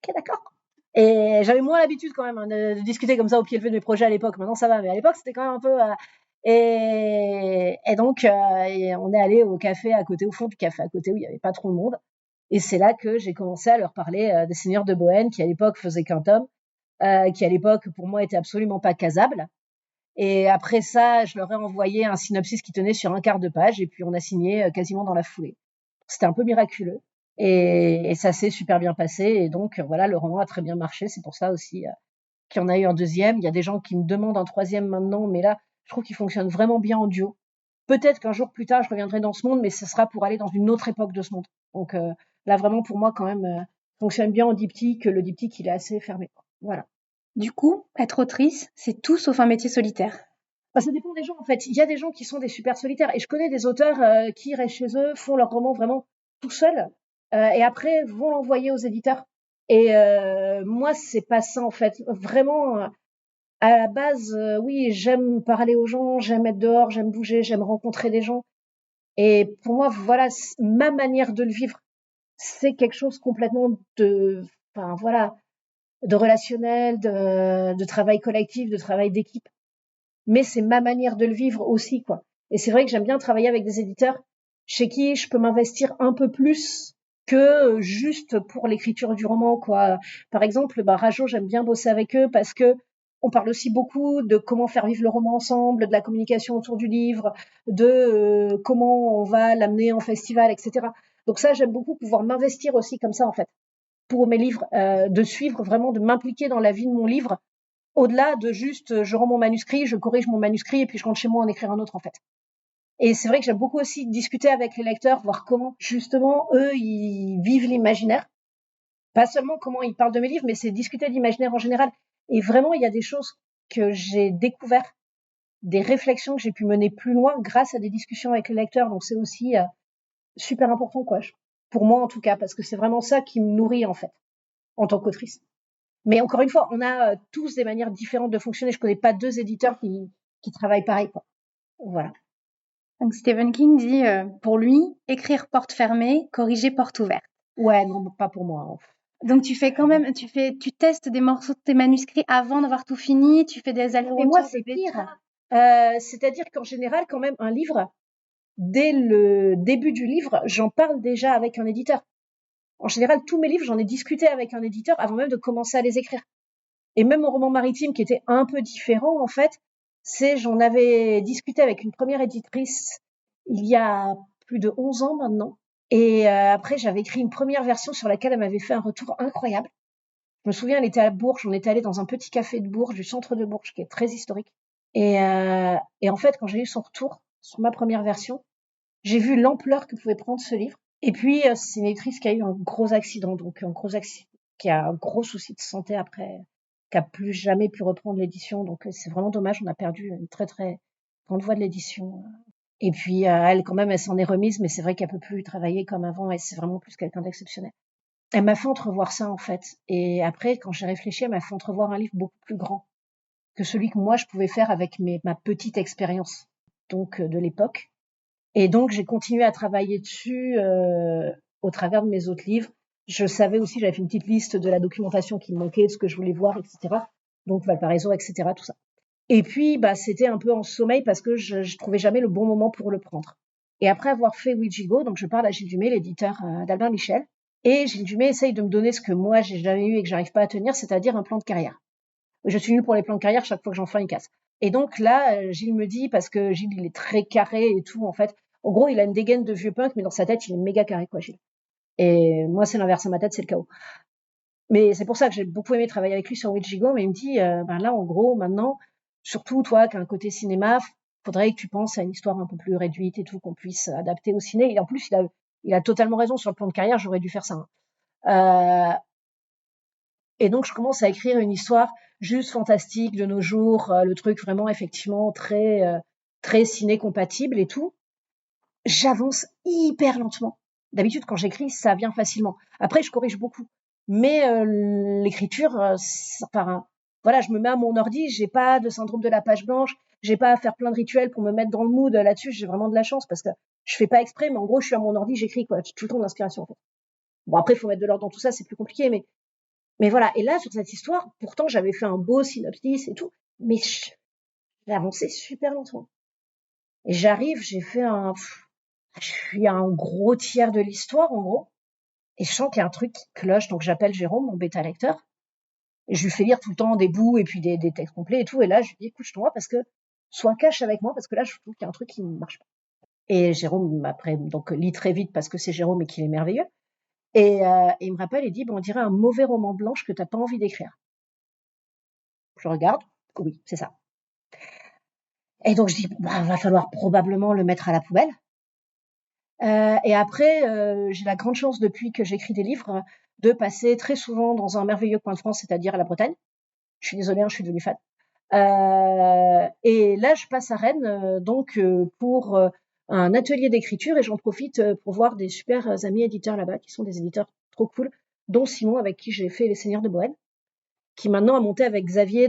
S2: Ok, d'accord. Et j'avais moins l'habitude quand même de discuter comme ça au pied levé de mes projets à l'époque. Maintenant, ça va, mais à l'époque, c'était quand même un peu... Et donc, on est allé au café à côté, au fond du café à côté, où il n'y avait pas trop de monde. Et c'est là que j'ai commencé à leur parler des Seigneurs de Bohème, qui à l'époque faisaient qu'un tome, qui à l'époque, pour moi, était absolument pas casable. Et après ça, je leur ai envoyé un synopsis qui tenait sur un quart de page et puis on a signé quasiment dans la foulée. C'était un peu miraculeux et ça s'est super bien passé et donc voilà, le roman a très bien marché. C'est pour ça aussi qu'il y en a eu un deuxième. Il y a des gens qui me demandent un troisième maintenant, mais là, je trouve qu'il fonctionne vraiment bien en duo. Peut-être qu'un jour plus tard, je reviendrai dans ce monde, mais ce sera pour aller dans une autre époque de ce monde. Donc là, vraiment, pour moi, quand même, fonctionne bien en diptyque. Le diptyque, il est assez fermé. Voilà.
S1: Du coup, être autrice, c'est tout sauf un métier solitaire.
S2: Bah, ça dépend des gens, en fait. Il y a des gens qui sont des super solitaires. Et je connais des auteurs qui restent chez eux, font leur roman vraiment tout seuls, et après vont l'envoyer aux éditeurs. Et moi, c'est pas ça, en fait. Vraiment, à la base, oui, j'aime parler aux gens, j'aime être dehors, j'aime bouger, j'aime rencontrer des gens. Et pour moi, voilà, ma manière de le vivre, c'est quelque chose complètement enfin voilà, de relationnel, de travail collectif, de travail d'équipe. Mais c'est ma manière de le vivre aussi, quoi. Et c'est vrai que j'aime bien travailler avec des éditeurs chez qui je peux m'investir un peu plus que juste pour l'écriture du roman, quoi. Par exemple, Rajo, j'aime bien bosser avec eux parce que on parle aussi beaucoup de comment faire vivre le roman ensemble, de la communication autour du livre, de comment on va l'amener en festival, etc. Donc ça, j'aime beaucoup pouvoir m'investir aussi comme ça, en fait, pour mes livres, de suivre vraiment, de m'impliquer dans la vie de mon livre, au-delà de juste, je rends mon manuscrit, je corrige mon manuscrit et puis je rentre chez moi en écrire un autre, en fait. Et c'est vrai que j'aime beaucoup aussi discuter avec les lecteurs, voir comment, justement, eux, ils vivent l'imaginaire. Pas seulement comment ils parlent de mes livres, mais c'est discuter de l'imaginaire en général. Et vraiment, il y a des choses que j'ai découvertes, des réflexions que j'ai pu mener plus loin grâce à des discussions avec les lecteurs. Donc c'est aussi super important, quoi. Pour moi, en tout cas, parce que c'est vraiment ça qui me nourrit, en fait, en tant qu'autrice. Mais encore une fois, on a tous des manières différentes de fonctionner. Je connais pas deux éditeurs qui travaillent pareil, quoi. Voilà.
S1: Donc Stephen King dit, pour lui, écrire porte fermée, corriger porte ouverte.
S2: Ouais, non, pas pour moi, hein.
S1: Donc tu fais quand même, tu testes des morceaux de tes manuscrits avant d'avoir tout fini, tu fais des allers-retours.
S2: Mais moi, c'est pire. C'est-à-dire qu'en général, quand même, un livre, dès le début du livre, j'en parle déjà avec un éditeur. En général, tous mes livres, j'en ai discuté avec un éditeur avant même de commencer à les écrire. Et même mon roman maritime, qui était un peu différent, en fait, j'en avais discuté avec une première éditrice il y a plus de 11 ans maintenant. Et après, j'avais écrit une première version sur laquelle elle m'avait fait un retour incroyable. Je me souviens, elle était à Bourges, on était allé dans un petit café de Bourges, du centre de Bourges, qui est très historique. Et en fait, quand j'ai eu son retour sur ma première version, j'ai vu l'ampleur que pouvait prendre ce livre. Et puis, c'est une éditrice qui a eu un gros accident, qui a un gros souci de santé après, qui a plus jamais pu reprendre l'édition. Donc, c'est vraiment dommage. On a perdu une très, très grande voix de l'édition. Et puis, elle, quand même, elle s'en est remise, mais c'est vrai qu'elle peut plus travailler comme avant et c'est vraiment plus quelqu'un d'exceptionnel. Elle m'a fait entrevoir ça, en fait. Et après, quand j'ai réfléchi, elle m'a fait entrevoir un livre beaucoup plus grand que celui que moi, je pouvais faire avec ma petite expérience, donc, de l'époque. Et donc, j'ai continué à travailler dessus au travers de mes autres livres. Je savais aussi, j'avais fait une petite liste de la documentation qui me manquait, de ce que je voulais voir, etc. Donc, Valparaiso, etc., tout ça. Et puis, c'était un peu en sommeil parce que je trouvais jamais le bon moment pour le prendre. Et après avoir fait Ouijigo, donc je parle à Gilles Dumay, l'éditeur d'Albin Michel, et Gilles Dumay essaye de me donner ce que moi, j'ai jamais eu et que j'arrive pas à tenir, c'est-à-dire un plan de carrière. Je suis nulle pour les plans de carrière, chaque fois que j'en fais, il casse. Et donc là, Gilles me dit, parce que Gilles, il est très carré et tout, en fait. En gros, il a une dégaine de vieux punk, mais dans sa tête, il est méga carré, quoi, Gilles. Et moi, c'est l'inverse. À ma tête, c'est le chaos. Mais c'est pour ça que j'ai beaucoup aimé travailler avec lui sur Ouijigo, mais il me dit, là, en gros, maintenant, surtout toi qui as un côté cinéma, faudrait que tu penses à une histoire un peu plus réduite et tout, qu'on puisse adapter au ciné. Et en plus, il a totalement raison sur le plan de carrière, j'aurais dû faire ça. Et donc, je commence à écrire une histoire juste fantastique de nos jours, le truc vraiment effectivement très très ciné-compatible et tout. J'avance hyper lentement. D'habitude, quand j'écris, ça vient facilement. Après, je corrige beaucoup. Mais l'écriture, voilà, je me mets à mon ordi, j'ai pas de syndrome de la page blanche, j'ai pas à faire plein de rituels pour me mettre dans le mood. Là-dessus, j'ai vraiment de la chance parce que je fais pas exprès, mais en gros, je suis à mon ordi, j'écris, quoi. J'ai tout le temps de l'inspiration, en fait. Bon, après, il faut mettre de l'ordre dans tout ça, c'est plus compliqué, mais voilà. Et là, sur cette histoire, pourtant, j'avais fait un beau synopsis et tout, mais j'ai avancé super lentement. Et j'arrive, je suis à un gros tiers de l'histoire, en gros, et je sens qu'il y a un truc qui cloche, donc j'appelle Jérôme, mon bêta lecteur, et je lui fais lire tout le temps des bouts et puis des textes complets et tout, et là, je lui dis, écoute, je t'envoie parce que soit cash avec moi parce que là, je trouve qu'il y a un truc qui ne marche pas. Et Jérôme, après, donc, lit très vite parce que c'est Jérôme et qu'il est merveilleux. Et il me rappelle et dit, on dirait un mauvais roman blanche que t'as pas envie d'écrire. Je regarde, oui, c'est ça. Et donc je dis, va falloir probablement le mettre à la poubelle. Et après, j'ai la grande chance depuis que j'écris des livres de passer très souvent dans un merveilleux coin de France, c'est-à-dire à la Bretagne. Je suis désolée, je suis devenue fan. Et là, je passe à Rennes, pour un atelier d'écriture et j'en profite pour voir des super amis éditeurs là-bas qui sont des éditeurs trop cool, dont Simon avec qui j'ai fait Les Seigneurs de Bohême, qui maintenant a monté avec Xavier,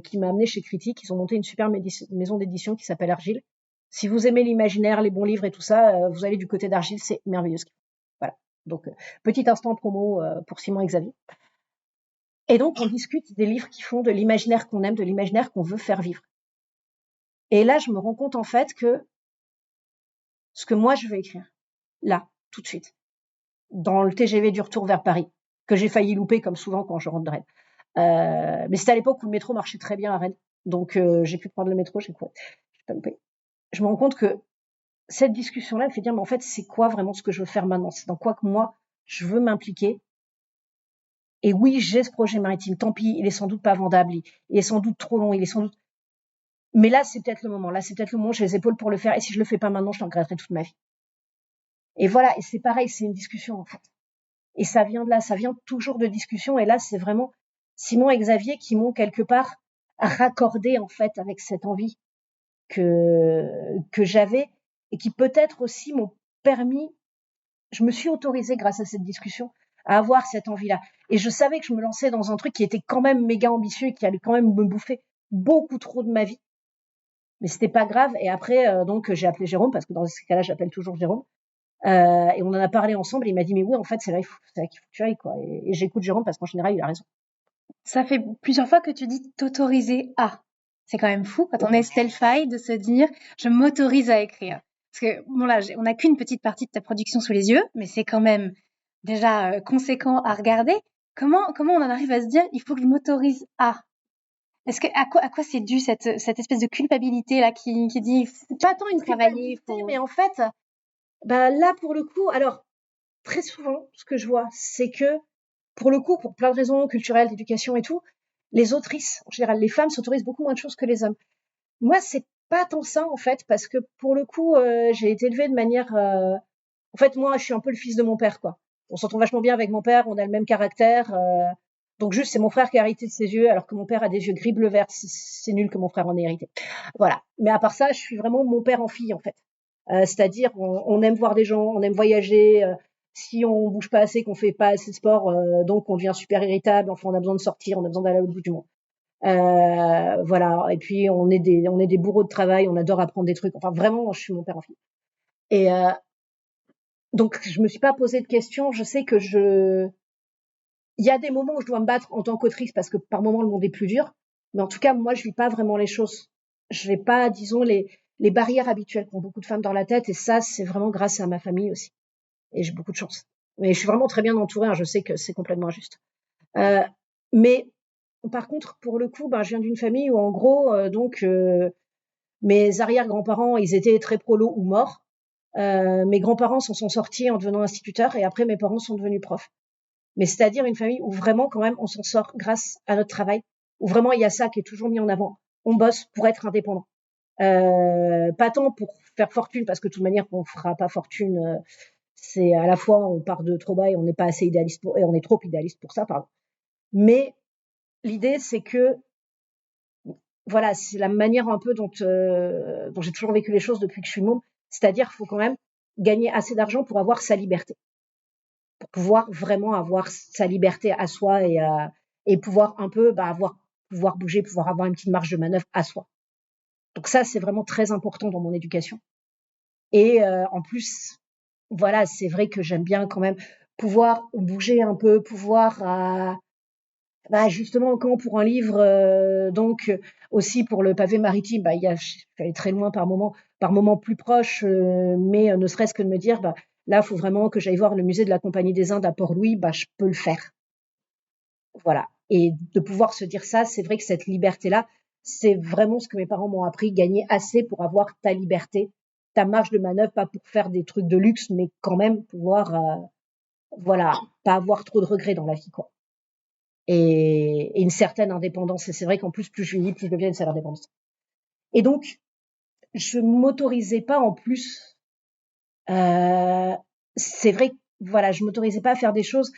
S2: qui m'a amené chez Critique. Ils ont monté une super maison d'édition qui s'appelle Argile. Si vous aimez l'imaginaire, les bons livres et tout ça, vous allez du côté d'Argile, c'est merveilleux. Voilà. Donc, petit instant promo pour Simon et Xavier. Et donc, on discute des livres qui font de l'imaginaire qu'on aime, de l'imaginaire qu'on veut faire vivre. Et là, je me rends compte en fait que ce que moi je veux écrire, là, tout de suite, dans le TGV du retour vers Paris, que j'ai failli louper comme souvent quand je rentre de Rennes. Mais c'était à l'époque où le métro marchait très bien à Rennes, donc j'ai pu prendre le métro, j'ai pas loupé. Je me rends compte que cette discussion-là, elle fait dire, mais en fait, c'est quoi vraiment ce que je veux faire maintenant? C'est dans quoi que moi je veux m'impliquer? Et oui, j'ai ce projet maritime. Tant pis, il est sans doute pas vendable, il est sans doute trop long, il est sans doute. Mais là, c'est peut-être le moment. Là, c'est peut-être le moment. J'ai les épaules pour le faire. Et si je le fais pas maintenant, je le regretterai toute ma vie. Et voilà. Et c'est pareil, c'est une discussion en fait. Et ça vient de là, ça vient toujours de discussion. Et là, c'est vraiment Simon et Xavier qui m'ont quelque part raccordé en fait avec cette envie que j'avais et qui peut-être aussi m'ont permis. Je me suis autorisée grâce à cette discussion à avoir cette envie-là. Et je savais que je me lançais dans un truc qui était quand même méga ambitieux et qui allait quand même me bouffer beaucoup trop de ma vie. Mais c'était pas grave. Et après, j'ai appelé Jérôme parce que dans ce cas-là, j'appelle toujours Jérôme. Et on en a parlé ensemble. Et il m'a dit mais oui, en fait, c'est là qu'il faut que tu ailles quoi. Et j'écoute Jérôme parce qu'en général, il a raison.
S1: Ça fait plusieurs fois que tu dis t'autoriser à. C'est quand même fou quand on est Stelfy de se dire je m'autorise à écrire. Parce que bon là, on n'a qu'une petite partie de ta production sous les yeux, mais c'est quand même déjà conséquent à regarder. Comment on en arrive à se dire il faut que je m'autorise à. Est-ce que à quoi c'est dû cette espèce de culpabilité là qui dit
S2: c'est pas tant une culpabilité, mais en fait, là pour le coup, alors très souvent, ce que je vois, c'est que pour le coup, pour plein de raisons culturelles, d'éducation et tout, les autrices, en général, les femmes s'autorisent beaucoup moins de choses que les hommes. Moi, c'est pas tant ça en fait, parce que pour le coup, j'ai été élevée de manière. En fait, moi, je suis un peu le fils de mon père, quoi. On s'entend vachement bien avec mon père, on a le même caractère. Donc juste, c'est mon frère qui a hérité de ses yeux, alors que mon père a des yeux gris bleu vert. C'est nul que mon frère en ait hérité. Voilà. Mais à part ça, je suis vraiment mon père en fille, en fait. C'est-à-dire, on aime voir des gens, on aime voyager. Si on bouge pas assez, qu'on fait pas assez de sport, donc on devient super irritable. Enfin, on a besoin de sortir, on a besoin d'aller au bout du monde. Voilà. Et puis on est des bourreaux de travail, on adore apprendre des trucs. Enfin, vraiment, je suis mon père en fille. Et donc, je me suis pas posé de questions. Je sais que il y a des moments où je dois me battre en tant qu'autrice parce que par moments le monde est plus dur. Mais en tout cas, moi, je vis pas vraiment les choses. Je vais pas, disons, les barrières habituelles qu'ont beaucoup de femmes dans la tête. Et ça, c'est vraiment grâce à ma famille aussi. Et j'ai beaucoup de chance. Mais je suis vraiment très bien entourée. Je sais que c'est complètement injuste. Mais par contre, pour le coup, je viens d'une famille où, en gros, mes arrière-grands-parents, ils étaient très prolos ou morts. Mes grands-parents s'en sont sortis en devenant instituteurs et après, mes parents sont devenus profs. Mais c'est-à-dire une famille où vraiment, quand même, on s'en sort grâce à notre travail, où vraiment, il y a ça qui est toujours mis en avant. On bosse pour être indépendant. Pas tant pour faire fortune, parce que de toute manière, on fera pas fortune. C'est à la fois, on part de trop bas et on n'est pas assez idéaliste et on est trop idéaliste pour ça, pardon. Mais l'idée, c'est que, voilà, c'est la manière un peu dont j'ai toujours vécu les choses depuis que je suis môme. C'est-à-dire, il faut quand même gagner assez d'argent pour avoir sa liberté, pour pouvoir vraiment avoir sa liberté à soi et pouvoir un peu pouvoir bouger, pouvoir avoir une petite marge de manœuvre à soi. Donc ça, c'est vraiment très important dans mon éducation. Et en plus, voilà, c'est vrai que j'aime bien quand même pouvoir bouger un peu, pouvoir justement, quand pour un livre, aussi pour le pavé maritime, je suis allée très loin par moment plus proche, mais ne serait-ce que de me dire, là, il faut vraiment que j'aille voir le musée de la Compagnie des Indes à Port-Louis, je peux le faire. Voilà. Et de pouvoir se dire ça, c'est vrai que cette liberté-là, c'est vraiment ce que mes parents m'ont appris, gagner assez pour avoir ta liberté, ta marge de manœuvre, pas pour faire des trucs de luxe, mais quand même pouvoir, voilà, pas avoir trop de regrets dans la vie, quoi. Et une certaine indépendance. Et c'est vrai qu'en plus je vieillis, plus je deviens une certaine indépendance. Et donc, je m'autorisais pas en plus, c'est vrai que, voilà, je m'autorisais pas à faire des choses.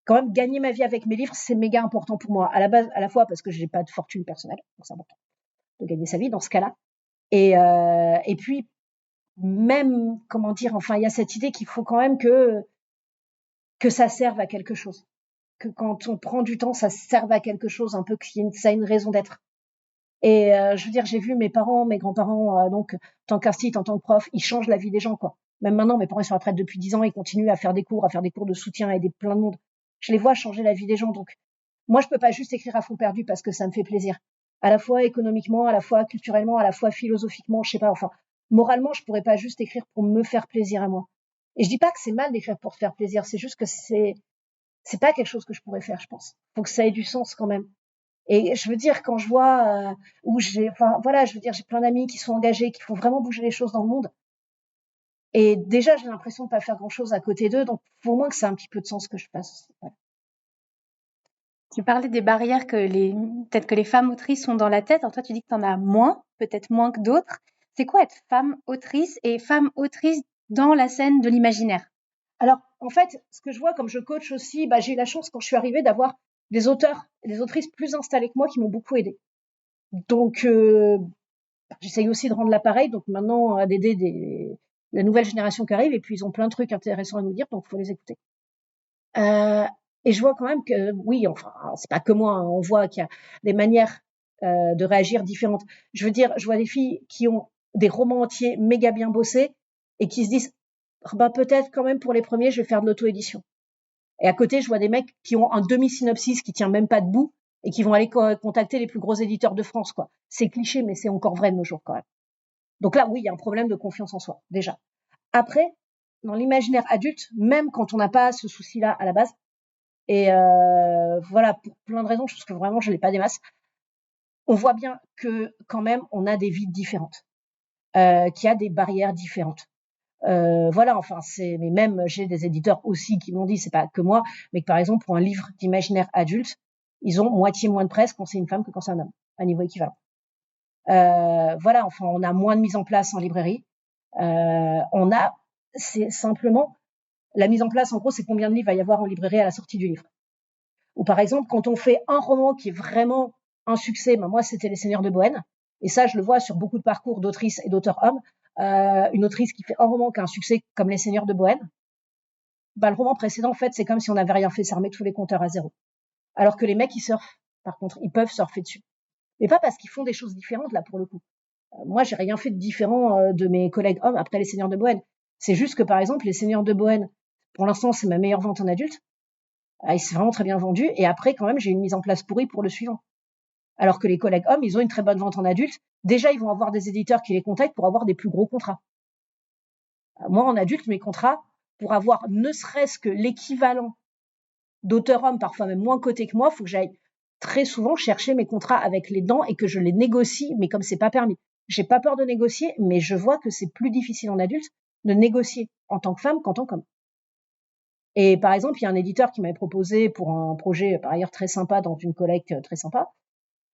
S2: Quand même, gagner ma vie avec mes livres, c'est méga important pour moi. À la base, à la fois parce que j'ai pas de fortune personnelle, donc c'est important de gagner sa vie dans ce cas-là. Et puis, même, comment dire, enfin, il y a cette idée qu'il faut quand même que ça serve à quelque chose. Que quand on prend du temps, ça serve à quelque chose, un peu ça a une raison d'être. Et je veux dire, j'ai vu mes parents, mes grands-parents, donc, en tant qu'institut, en tant que prof, ils changent la vie des gens, quoi. Même maintenant, mes parents, ils sont à la retraite depuis 10 ans, ils continuent à faire des cours de soutien, à aider plein de monde. Je les vois changer la vie des gens, donc, moi, je peux pas juste écrire à fond perdu parce que ça me fait plaisir. À la fois économiquement, à la fois culturellement, à la fois philosophiquement, je sais pas, enfin, moralement, je pourrais pas juste écrire pour me faire plaisir à moi. Et je dis pas que c'est mal d'écrire pour se faire plaisir, c'est juste que c'est pas quelque chose que je pourrais faire, je pense. Faut que ça ait du sens quand même. Et je veux dire, quand je vois enfin voilà, je veux dire, j'ai plein d'amis qui sont engagés, qui font vraiment bouger les choses dans le monde. Et déjà, j'ai l'impression de pas faire grand-chose à côté d'eux, donc faut au moins que ça ait un petit peu de sens ce que je fasse. Voilà.
S1: Tu parlais des barrières peut-être que les femmes autrices ont dans la tête. Alors toi, tu dis que tu en as moins, peut-être moins que d'autres. C'est quoi être femme autrice et femme autrice dans la scène de l'imaginaire?
S2: Alors, en fait, ce que je vois comme je coach aussi, j'ai eu la chance quand je suis arrivée d'avoir des auteurs et des autrices plus installés que moi qui m'ont beaucoup aidée. Donc, j'essaye aussi de rendre l'appareil, donc maintenant d'aider la nouvelle génération qui arrive, et puis ils ont plein de trucs intéressants à nous dire, donc il faut les écouter. Et je vois quand même que, oui, enfin, c'est pas que moi, hein, on voit qu'il y a des manières de réagir différentes. Je veux dire, je vois des filles qui ont des romans entiers méga bien bossés et qui se disent, bah peut-être quand même pour les premiers, je vais faire de l'auto-édition. Et à côté, je vois des mecs qui ont un demi-synopsis qui tient même pas debout et qui vont aller contacter les plus gros éditeurs de France, quoi. C'est cliché, mais c'est encore vrai de nos jours quand même. Donc là, oui, il y a un problème de confiance en soi, déjà. Après, dans l'imaginaire adulte, même quand on n'a pas ce souci-là à la base, et voilà, pour plein de raisons, parce que vraiment, je l'ai pas des masses, on voit bien que quand même, on a des vies différentes, qu'il y a des barrières différentes. Voilà, enfin, mais même j'ai des éditeurs aussi qui m'ont dit, c'est pas que moi, mais que par exemple, pour un livre d'imaginaire adulte, ils ont moitié moins de presse quand c'est une femme que quand c'est un homme, à niveau équivalent. Voilà, enfin, on a moins de mise en place en librairie. C'est simplement, la mise en place, en gros, c'est combien de livres va y avoir en librairie à la sortie du livre. Ou par exemple, quand on fait un roman qui est vraiment un succès, moi, c'était Les Seigneurs de Bohème, et ça, je le vois sur beaucoup de parcours d'autrices et d'auteurs hommes. Une autrice qui fait un roman qui a un succès comme Les Seigneurs de Bohème, le roman précédent, en fait, c'est comme si on n'avait rien fait, ça remet tous les compteurs à zéro. Alors que les mecs, ils surfent. Par contre, ils peuvent surfer dessus. Mais pas parce qu'ils font des choses différentes, là, pour le coup. Moi, j'ai rien fait de différent de mes collègues hommes après Les Seigneurs de Bohème. C'est juste que, par exemple, Les Seigneurs de Bohème, pour l'instant, c'est ma meilleure vente en adulte. Il s'est vraiment très bien vendu. Et après, quand même, j'ai une mise en place pourrie pour le suivant. Alors que les collègues hommes, ils ont une très bonne vente en adulte. Déjà, ils vont avoir des éditeurs qui les contactent pour avoir des plus gros contrats. Moi, en adulte, mes contrats, pour avoir ne serait-ce que l'équivalent d'auteur homme, parfois même moins coté que moi, il faut que j'aille très souvent chercher mes contrats avec les dents et que je les négocie, mais comme c'est pas permis. J'ai pas peur de négocier, mais je vois que c'est plus difficile en adulte de négocier en tant que femme qu'en tant qu'homme. Et par exemple, il y a un éditeur qui m'avait proposé pour un projet par ailleurs très sympa dans une collecte très sympa.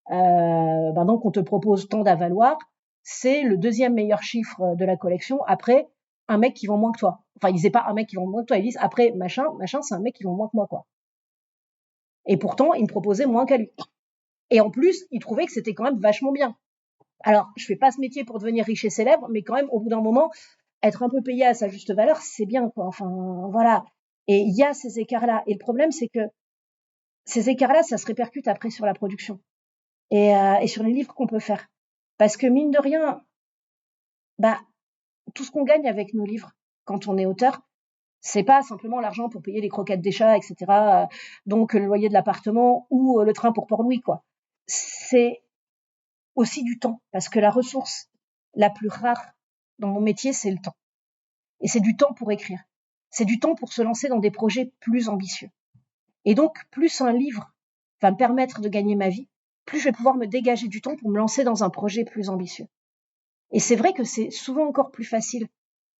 S2: Donc on te propose tant d'avaloir, c'est le deuxième meilleur chiffre de la collection après un mec qui vend moins que toi. Enfin, ils disaient pas un mec qui vend moins que toi, ils disent après machin, c'est un mec qui vend moins que moi, quoi. Et pourtant, il me proposait moins qu'à lui. Et en plus, il trouvait que c'était quand même vachement bien. Alors, je fais pas ce métier pour devenir riche et célèbre, mais quand même, au bout d'un moment, être un peu payé à sa juste valeur, c'est bien, quoi. Enfin, voilà. Et il y a ces écarts-là. Et le problème, c'est que ces écarts-là, ça se répercute après sur la production et sur les livres qu'on peut faire. Parce que mine de rien, tout ce qu'on gagne avec nos livres, quand on est auteur, c'est pas simplement l'argent pour payer les croquettes des chats, etc. Donc le loyer de l'appartement ou le train pour Port-Louis, quoi. C'est aussi du temps, parce que la ressource la plus rare dans mon métier, c'est le temps. Et c'est du temps pour écrire. C'est du temps pour se lancer dans des projets plus ambitieux. Et donc, plus un livre va me permettre de gagner ma vie, plus je vais pouvoir me dégager du temps pour me lancer dans un projet plus ambitieux. Et c'est vrai que c'est souvent encore plus facile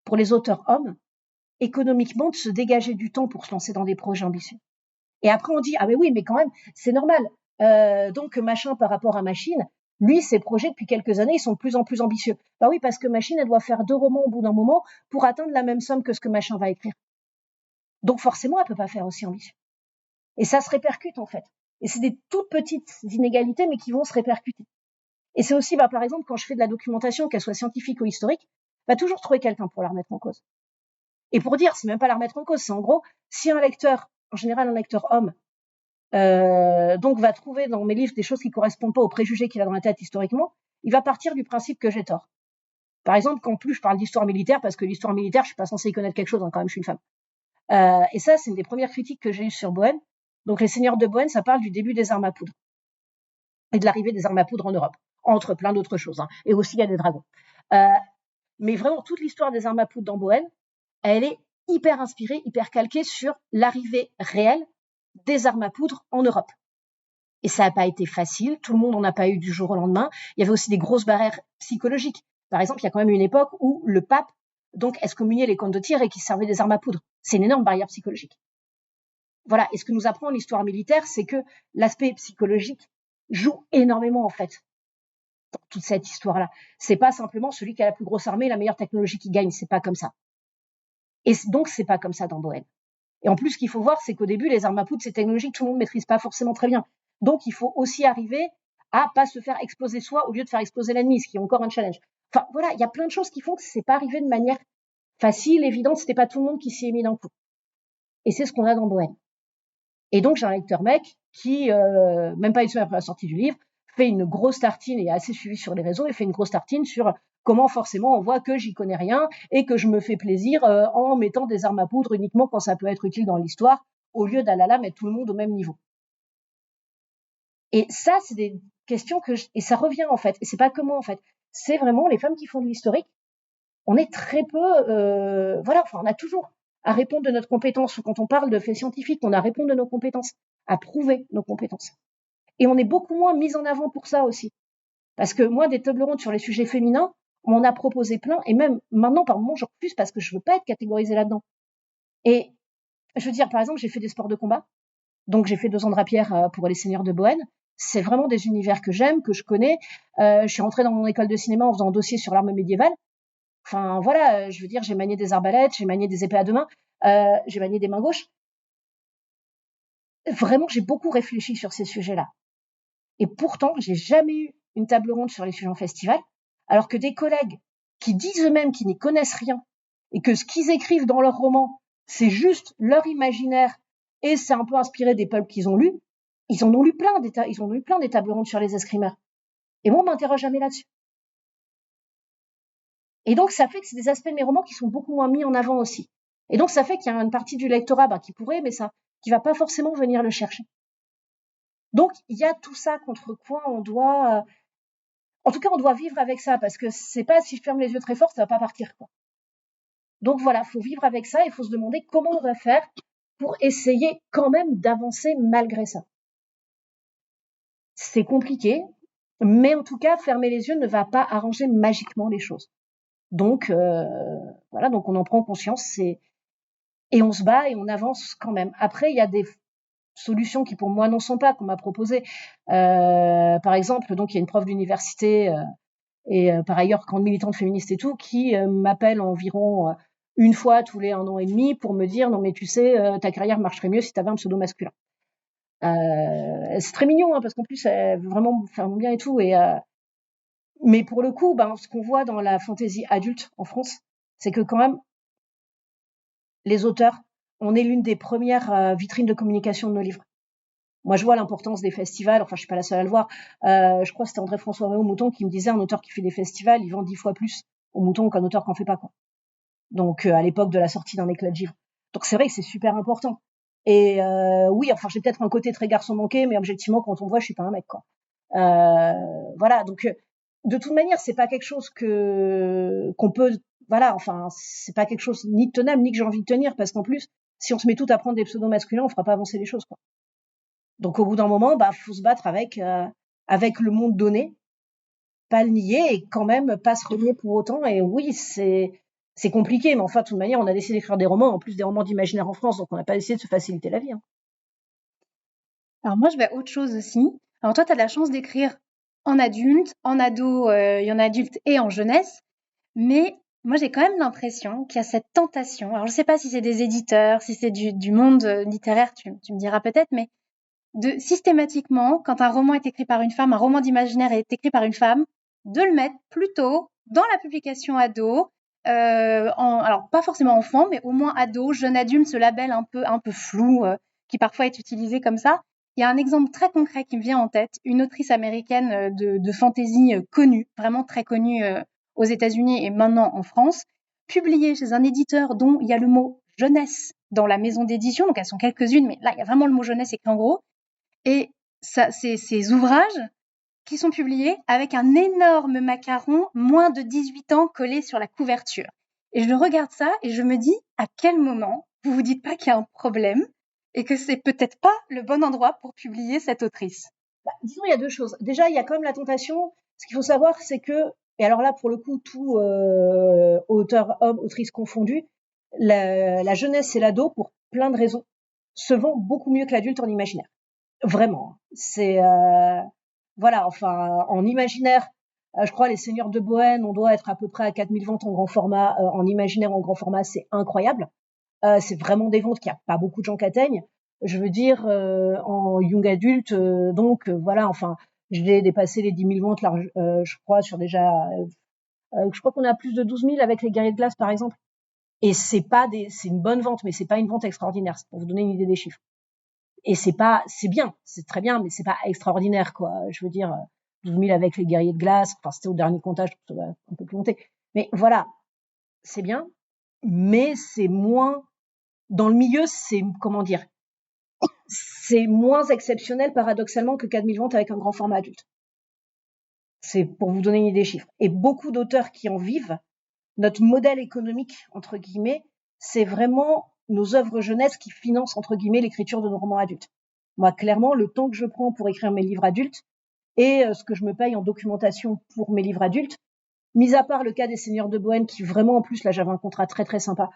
S2: pour les auteurs hommes, économiquement, de se dégager du temps pour se lancer dans des projets ambitieux. Et après, on dit, ah mais oui, mais quand même, c'est normal. Donc, machin par rapport à machine, lui, ses projets, depuis quelques années, ils sont de plus en plus ambitieux. Bah oui, parce que machine, elle doit faire 2 romans au bout d'un moment pour atteindre la même somme que ce que machin va écrire. Donc, forcément, elle peut pas faire aussi ambitieux. Et ça se répercute, en fait. Et c'est des toutes petites inégalités, mais qui vont se répercuter. Et c'est aussi, par exemple, quand je fais de la documentation, qu'elle soit scientifique ou historique, toujours trouver quelqu'un pour la remettre en cause. Et pour dire, c'est même pas la remettre en cause, c'est en gros, si un lecteur, en général un lecteur homme, donc va trouver dans mes livres des choses qui correspondent pas aux préjugés qu'il a dans la tête historiquement, il va partir du principe que j'ai tort. Par exemple, qu'en plus je parle d'histoire militaire, parce que l'histoire militaire, je suis pas censée y connaître quelque chose, hein, quand même, je suis une femme. Et ça, c'est une des premières critiques que j'ai eues sur Bohème. Donc, Les Seigneurs de Bohème, ça parle du début des armes à poudre et de l'arrivée des armes à poudre en Europe, entre plein d'autres choses, hein. Et aussi, il y a des dragons. Mais vraiment, toute l'histoire des armes à poudre dans Bohème, elle est hyper inspirée, hyper calquée sur l'arrivée réelle des armes à poudre en Europe. Et ça n'a pas été facile, tout le monde n'en a pas eu du jour au lendemain. Il y avait aussi des grosses barrières psychologiques. Par exemple, il y a quand même une époque où le pape donc excommuniait les condottières et qui servaient des armes à poudre. C'est une énorme barrière psychologique. Voilà, et ce que nous apprend l'histoire militaire, c'est que l'aspect psychologique joue énormément en fait dans toute cette histoire-là. C'est pas simplement celui qui a la plus grosse armée, la meilleure technologie qui gagne, c'est pas comme ça. Et donc c'est pas comme ça dans Bohème. Et en plus, ce qu'il faut voir, c'est qu'au début, les armes à poudre, c'est technologique, tout le monde ne maîtrise pas forcément très bien. Donc, il faut aussi arriver à pas se faire exploser soi au lieu de faire exploser l'ennemi, ce qui est encore un challenge. Enfin, voilà, il y a plein de choses qui font que c'est pas arrivé de manière facile, évidente, c'était pas tout le monde qui s'y est mis d'un coup. Et c'est ce qu'on a dans Bohème. Et donc, j'ai un lecteur mec qui, même pas une semaine après la sortie du livre, fait une grosse tartine et est assez suivi sur les réseaux et fait une grosse tartine sur comment forcément on voit que j'y connais rien et que je me fais plaisir en mettant des armes à poudre uniquement quand ça peut être utile dans l'histoire, au lieu d'alala mettre tout le monde au même niveau. Et ça, c'est des questions et ça revient en fait. Et c'est pas que moi en fait. C'est vraiment les femmes qui font de l'historique. On est très peu, on a toujours à répondre de notre compétence. Ou quand on parle de faits scientifiques, on a à répondre de nos compétences, à prouver nos compétences. Et on est beaucoup moins mis en avant pour ça aussi. Parce que moi, des tables rondes sur les sujets féminins, on m'en a proposé plein, et même maintenant, par moments, j'en refuse parce que je veux pas être catégorisée là-dedans. Et je veux dire, par exemple, j'ai fait des sports de combat, donc j'ai fait 2 ans de rapière pour les Seigneurs de Bohème. C'est vraiment des univers que j'aime, que je connais. Je suis rentrée dans mon école de cinéma en faisant un dossier sur l'arme médiévale. Enfin, voilà, je veux dire, j'ai manié des arbalètes, j'ai manié des épées à 2 mains, j'ai manié des mains gauches. Vraiment, j'ai beaucoup réfléchi sur ces sujets-là. Et pourtant, j'ai jamais eu une table ronde sur les sujets en festival, alors que des collègues qui disent eux-mêmes qu'ils n'y connaissent rien et que ce qu'ils écrivent dans leurs romans, c'est juste leur imaginaire et c'est un peu inspiré des pulps qu'ils ont lus, ils en ont lu plein des tables rondes sur les escrimeurs. Et moi, on m'interroge jamais là-dessus. Et donc, ça fait que c'est des aspects de mes romans qui sont beaucoup moins mis en avant aussi. Et donc, ça fait qu'il y a une partie du lectorat qui pourrait, mais ça, qui va pas forcément venir le chercher. Donc, il y a tout ça contre quoi on doit... En tout cas, on doit vivre avec ça, parce que c'est pas si je ferme les yeux très fort, ça va pas partir, quoi. Donc voilà, faut vivre avec ça, il faut se demander comment on va faire pour essayer quand même d'avancer malgré ça. C'est compliqué, mais en tout cas, fermer les yeux ne va pas arranger magiquement les choses. Donc voilà, donc on en prend conscience et on se bat et on avance quand même. Après, il y a des solutions qui pour moi n'en sont pas, qu'on m'a proposées. Par exemple, donc il y a une prof d'université et par ailleurs grande militante féministe et tout, qui m'appelle environ une fois tous les 1 an et demi pour me dire non mais tu sais, ta carrière marcherait mieux si tu avais un pseudo masculin. C'est très mignon parce qu'en plus elle veut vraiment faire mon bien et tout, mais pour le coup, ce qu'on voit dans la fantasy adulte en France, c'est que quand même les auteurs, on est l'une des premières vitrines de communication de nos livres. Moi, je vois l'importance des festivals. Enfin, je suis pas la seule à le voir. Je crois que c'était André-François Réau Mouton qui me disait un auteur qui fait des festivals, il vend 10 fois plus au Mouton qu'un auteur qui en fait pas, quoi. Donc, à l'époque de la sortie d'un éclat de givre. Donc, c'est vrai que c'est super important. Et oui, enfin, j'ai peut-être un côté très garçon manqué, mais objectivement, quand on me voit, je suis pas un mec, quoi. Voilà. Donc, de toute manière, c'est pas quelque chose qu'on peut. Voilà. Enfin, c'est pas quelque chose ni de tenable ni que j'ai envie de tenir, parce qu'en plus, si on se met tout à prendre des pseudos masculins, on fera pas avancer les choses, quoi. Donc au bout d'un moment, faut se battre avec avec le monde donné, pas le nier et quand même pas se renier pour autant. Et oui, c'est compliqué, mais enfin, de toute manière, on a décidé d'écrire des romans, en plus des romans d'imaginaire en France, donc on n'a pas essayé de se faciliter la vie. Hein.
S1: Alors moi, je vais à autre chose aussi. Alors toi, tu as de la chance d'écrire en adulte, en ado, il y en a adulte et en jeunesse. Mais moi, j'ai quand même l'impression qu'il y a cette tentation. Alors je sais pas si c'est des éditeurs, si c'est du monde littéraire, tu me diras peut-être, mais de systématiquement, quand un roman est écrit par une femme, un roman d'imaginaire est écrit par une femme, de le mettre plutôt dans la publication ado, alors pas forcément enfant, mais au moins ado, jeune adulte, ce label un peu flou qui parfois est utilisé comme ça. Il y a un exemple très concret qui me vient en tête, une autrice américaine de fantasy connue, vraiment très connue aux États-Unis et maintenant en France, publiée chez un éditeur dont il y a le mot jeunesse dans la maison d'édition, donc elles sont quelques-unes, mais là il y a vraiment le mot jeunesse écrit en gros. Et ça, c'est ces ouvrages qui sont publiés avec un énorme macaron moins de 18 ans collé sur la couverture. Et je regarde ça et je me dis à quel moment vous vous dites pas qu'il y a un problème et que c'est peut-être pas le bon endroit pour publier cette autrice.
S2: Disons, il y a deux choses. Déjà, il y a quand même la tentation. Ce qu'il faut savoir, c'est que, et alors là, pour le coup, tout auteur, homme, autrice confondu, la jeunesse et l'ado, pour plein de raisons, se vend beaucoup mieux que l'adulte en imaginaire. Vraiment. C'est voilà, enfin, en imaginaire, je crois les Seigneurs de Bohème, on doit être à peu près à 4000 ventes en grand format. En imaginaire, en grand format, c'est incroyable. C'est vraiment des ventes qu'il n'y a pas beaucoup de gens qui atteignent. Je veux dire, en young adulte, donc voilà, enfin, j'ai dépassé les 10 000 ventes, là, je crois, sur déjà, je crois qu'on a plus de 12 000 avec les Guerriers de Glace, par exemple. Et c'est une bonne vente, mais c'est pas une vente extraordinaire, c'est pour vous donner une idée des chiffres. Et c'est bien, c'est très bien, mais c'est pas extraordinaire, quoi. Je veux dire, 12 000 avec les Guerriers de Glace, enfin, c'était au dernier comptage, ça va un peu plus monter. Mais voilà, c'est bien, mais c'est moins, dans le milieu, c'est, comment dire, c'est moins exceptionnel, paradoxalement, que 4000 ventes avec un grand format adulte. C'est pour vous donner une idée des chiffres. Et beaucoup d'auteurs qui en vivent, notre modèle économique, entre guillemets, c'est vraiment nos œuvres jeunesse qui financent, entre guillemets, l'écriture de nos romans adultes. Moi, clairement, le temps que je prends pour écrire mes livres adultes et ce que je me paye en documentation pour mes livres adultes, mis à part le cas des Seigneurs de Bohème, qui vraiment, en plus, là, j'avais un contrat très, très sympa.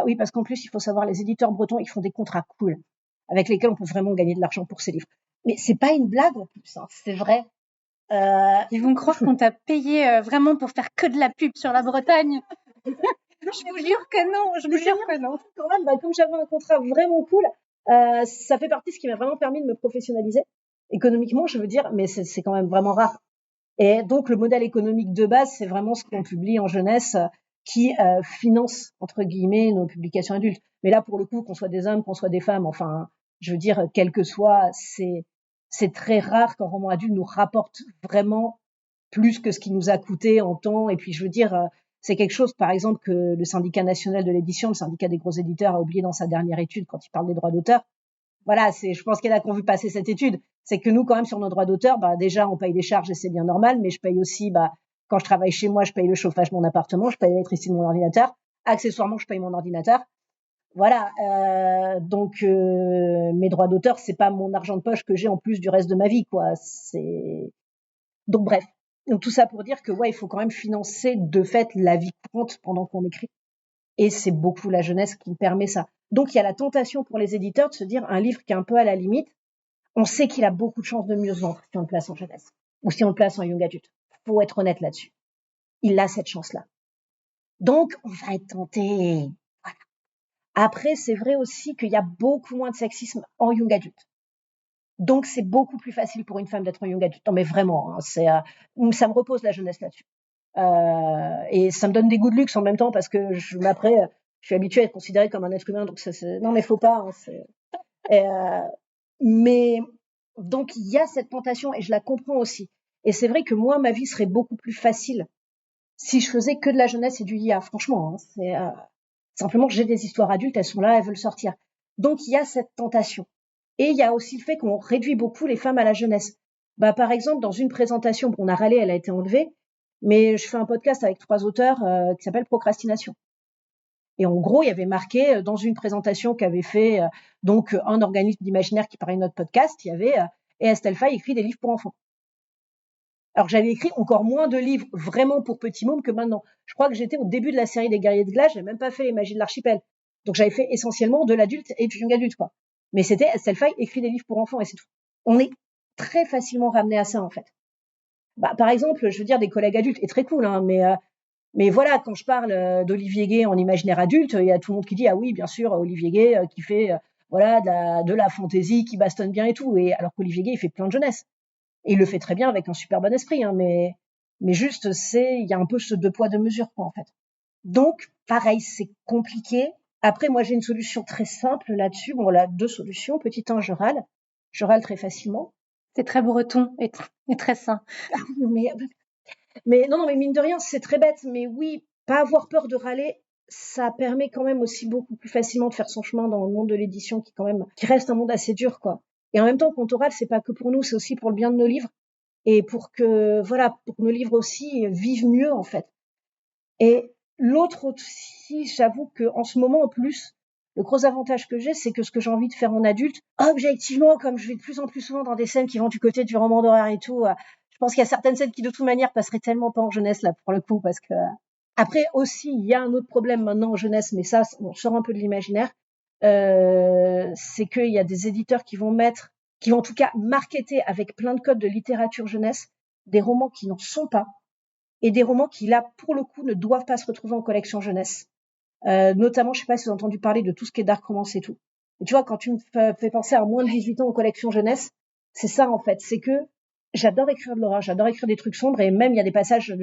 S2: Oui, parce qu'en plus, il faut savoir, les éditeurs bretons, ils font des contrats cool, avec lesquels on peut vraiment gagner de l'argent pour ces livres. Mais c'est pas une blague, en plus, hein, c'est vrai.
S1: Ils vont croire qu'on t'a payé vraiment pour faire que de la pub sur la Bretagne. Je vous jure que non, je vous jure que non.
S2: Quand même, comme j'avais un contrat vraiment cool, ça fait partie de ce qui m'a vraiment permis de me professionnaliser économiquement, je veux dire, mais c'est quand même vraiment rare. Et donc le modèle économique de base, c'est vraiment ce qu'on publie en jeunesse qui finance, entre guillemets, nos publications adultes. Mais là, pour le coup, qu'on soit des hommes, qu'on soit des femmes, enfin, je veux dire, quel que soit, c'est très rare qu'un roman adulte nous rapporte vraiment plus que ce qui nous a coûté en temps. Et puis, je veux dire, c'est quelque chose, par exemple, que le syndicat national de l'édition, le syndicat des gros éditeurs, a oublié dans sa dernière étude quand il parle des droits d'auteur. Voilà, je pense qu'il y en a qui ont vu passer cette étude. C'est que nous, quand même, sur nos droits d'auteur, bah, déjà, on paye des charges et c'est bien normal, mais je paye aussi, bah, quand je travaille chez moi, je paye le chauffage de mon appartement, je paye l'électricité de mon ordinateur. Accessoirement, je paye mon ordinateur. Voilà, donc mes droits d'auteur, c'est pas mon argent de poche que j'ai en plus du reste de ma vie, quoi. Donc bref. Donc tout ça pour dire que ouais, il faut quand même financer de fait la vie courante pendant qu'on écrit. Et c'est beaucoup la jeunesse qui permet ça. Donc il y a la tentation pour les éditeurs de se dire un livre qui est un peu à la limite, on sait qu'il a beaucoup de chances de mieux se vendre si on le place en jeunesse ou si on le place en young adulte. Faut être honnête là-dessus. Il a cette chance-là. Donc on va être tenté. Voilà. Après, c'est vrai aussi qu'il y a beaucoup moins de sexisme en young adulte. Donc c'est beaucoup plus facile pour une femme d'être en young adulte. Non mais vraiment, hein, ça me repose la jeunesse là-dessus. Et ça me donne des goûts de luxe en même temps parce que après, je suis habituée à être considérée comme un être humain, donc non mais faut pas. Hein, mais donc il y a cette tentation et je la comprends aussi. Et c'est vrai que moi, ma vie serait beaucoup plus facile si je faisais que de la jeunesse et du IA. Franchement, hein, c'est simplement que j'ai des histoires adultes, elles sont là, elles veulent sortir. Donc il y a cette tentation. Et il y a aussi le fait qu'on réduit beaucoup les femmes à la jeunesse. Bah par exemple, dans une présentation, on a râlé, elle a été enlevée, mais je fais un podcast avec 3 auteurs qui s'appelle Procrastination. Et en gros, il y avait marqué dans une présentation qu'avait fait donc un organisme d'imaginaire qui parlait de notre podcast, il y avait et Estelle Faye écrit des livres pour enfants. Alors j'avais écrit encore moins de livres vraiment pour petits mômes que maintenant. Je crois que j'étais au début de la série des Guerriers de Glace, j'ai même pas fait les Magies de l'Archipel. Donc j'avais fait essentiellement de l'adulte et du young adulte, quoi. Mais c'était Estelle Faye écrit des livres pour enfants et c'est tout. On est très facilement ramené à ça, en fait. Bah, par exemple, je veux dire, des collègues adultes, et très cool, hein, mais voilà, quand je parle d'Olivier Gay en imaginaire adulte, il y a tout le monde qui dit, ah oui, bien sûr, Olivier Gay qui fait voilà, de la fantaisie, qui bastonne bien et tout. Et alors qu'Olivier Gay, il fait plein de jeunesse. Et il le fait très bien avec un super bon esprit, hein, mais juste, il y a un peu ce deux poids, deux mesures, quoi, en fait. Donc, pareil, c'est compliqué. Après, moi, j'ai une solution très simple là-dessus. Bon, là, deux solutions. Petit 1, je râle. Je râle très facilement.
S1: C'est très breton et très sain.
S2: Mais non, mais mine de rien, c'est très bête. Mais oui, pas avoir peur de râler, ça permet quand même aussi beaucoup plus facilement de faire son chemin dans le monde de l'édition qui reste un monde assez dur, quoi. Et en même temps, quand on râle, c'est pas que pour nous, c'est aussi pour le bien de nos livres et pour que nos livres aussi vivent mieux, en fait. Et l'autre aussi, j'avoue que en ce moment, en plus, le gros avantage que j'ai, c'est que ce que j'ai envie de faire en adulte, objectivement, comme je vais de plus en plus souvent dans des scènes qui vont du côté du roman d'horreur et tout, je pense qu'il y a certaines scènes qui de toute manière passeraient tellement pas en jeunesse là pour le coup, parce que après aussi, il y a un autre problème maintenant en jeunesse, mais ça, on sort un peu de l'imaginaire, c'est qu'il y a des éditeurs qui vont en tout cas marketer avec plein de codes de littérature jeunesse des romans qui n'en sont pas et des romans qui là pour le coup ne doivent pas se retrouver en collection jeunesse. Notamment, je sais pas si vous avez entendu parler de tout ce qui est dark romance et tout. Et tu vois, quand tu me fais penser à moins de 18 ans en collection jeunesse, c'est ça en fait, c'est que j'adore écrire de l'horreur, j'adore écrire des trucs sombres et même il y a des passages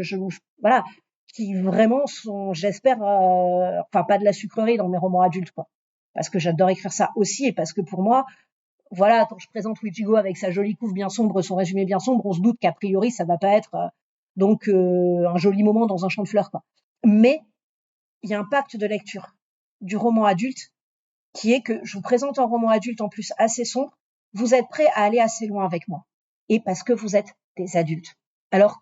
S2: voilà, qui vraiment sont, j'espère, enfin pas de la sucrerie dans mes romans adultes, quoi. Parce que j'adore écrire ça aussi et parce que pour moi, voilà, quand je présente Witchigo avec sa jolie couve bien sombre, son résumé bien sombre, on se doute qu'a priori ça va pas être un joli moment dans un champ de fleurs, quoi. Mais il y a un pacte de lecture du roman adulte qui est que je vous présente un roman adulte en plus assez sombre, vous êtes prêts à aller assez loin avec moi. Et parce que vous êtes des adultes. Alors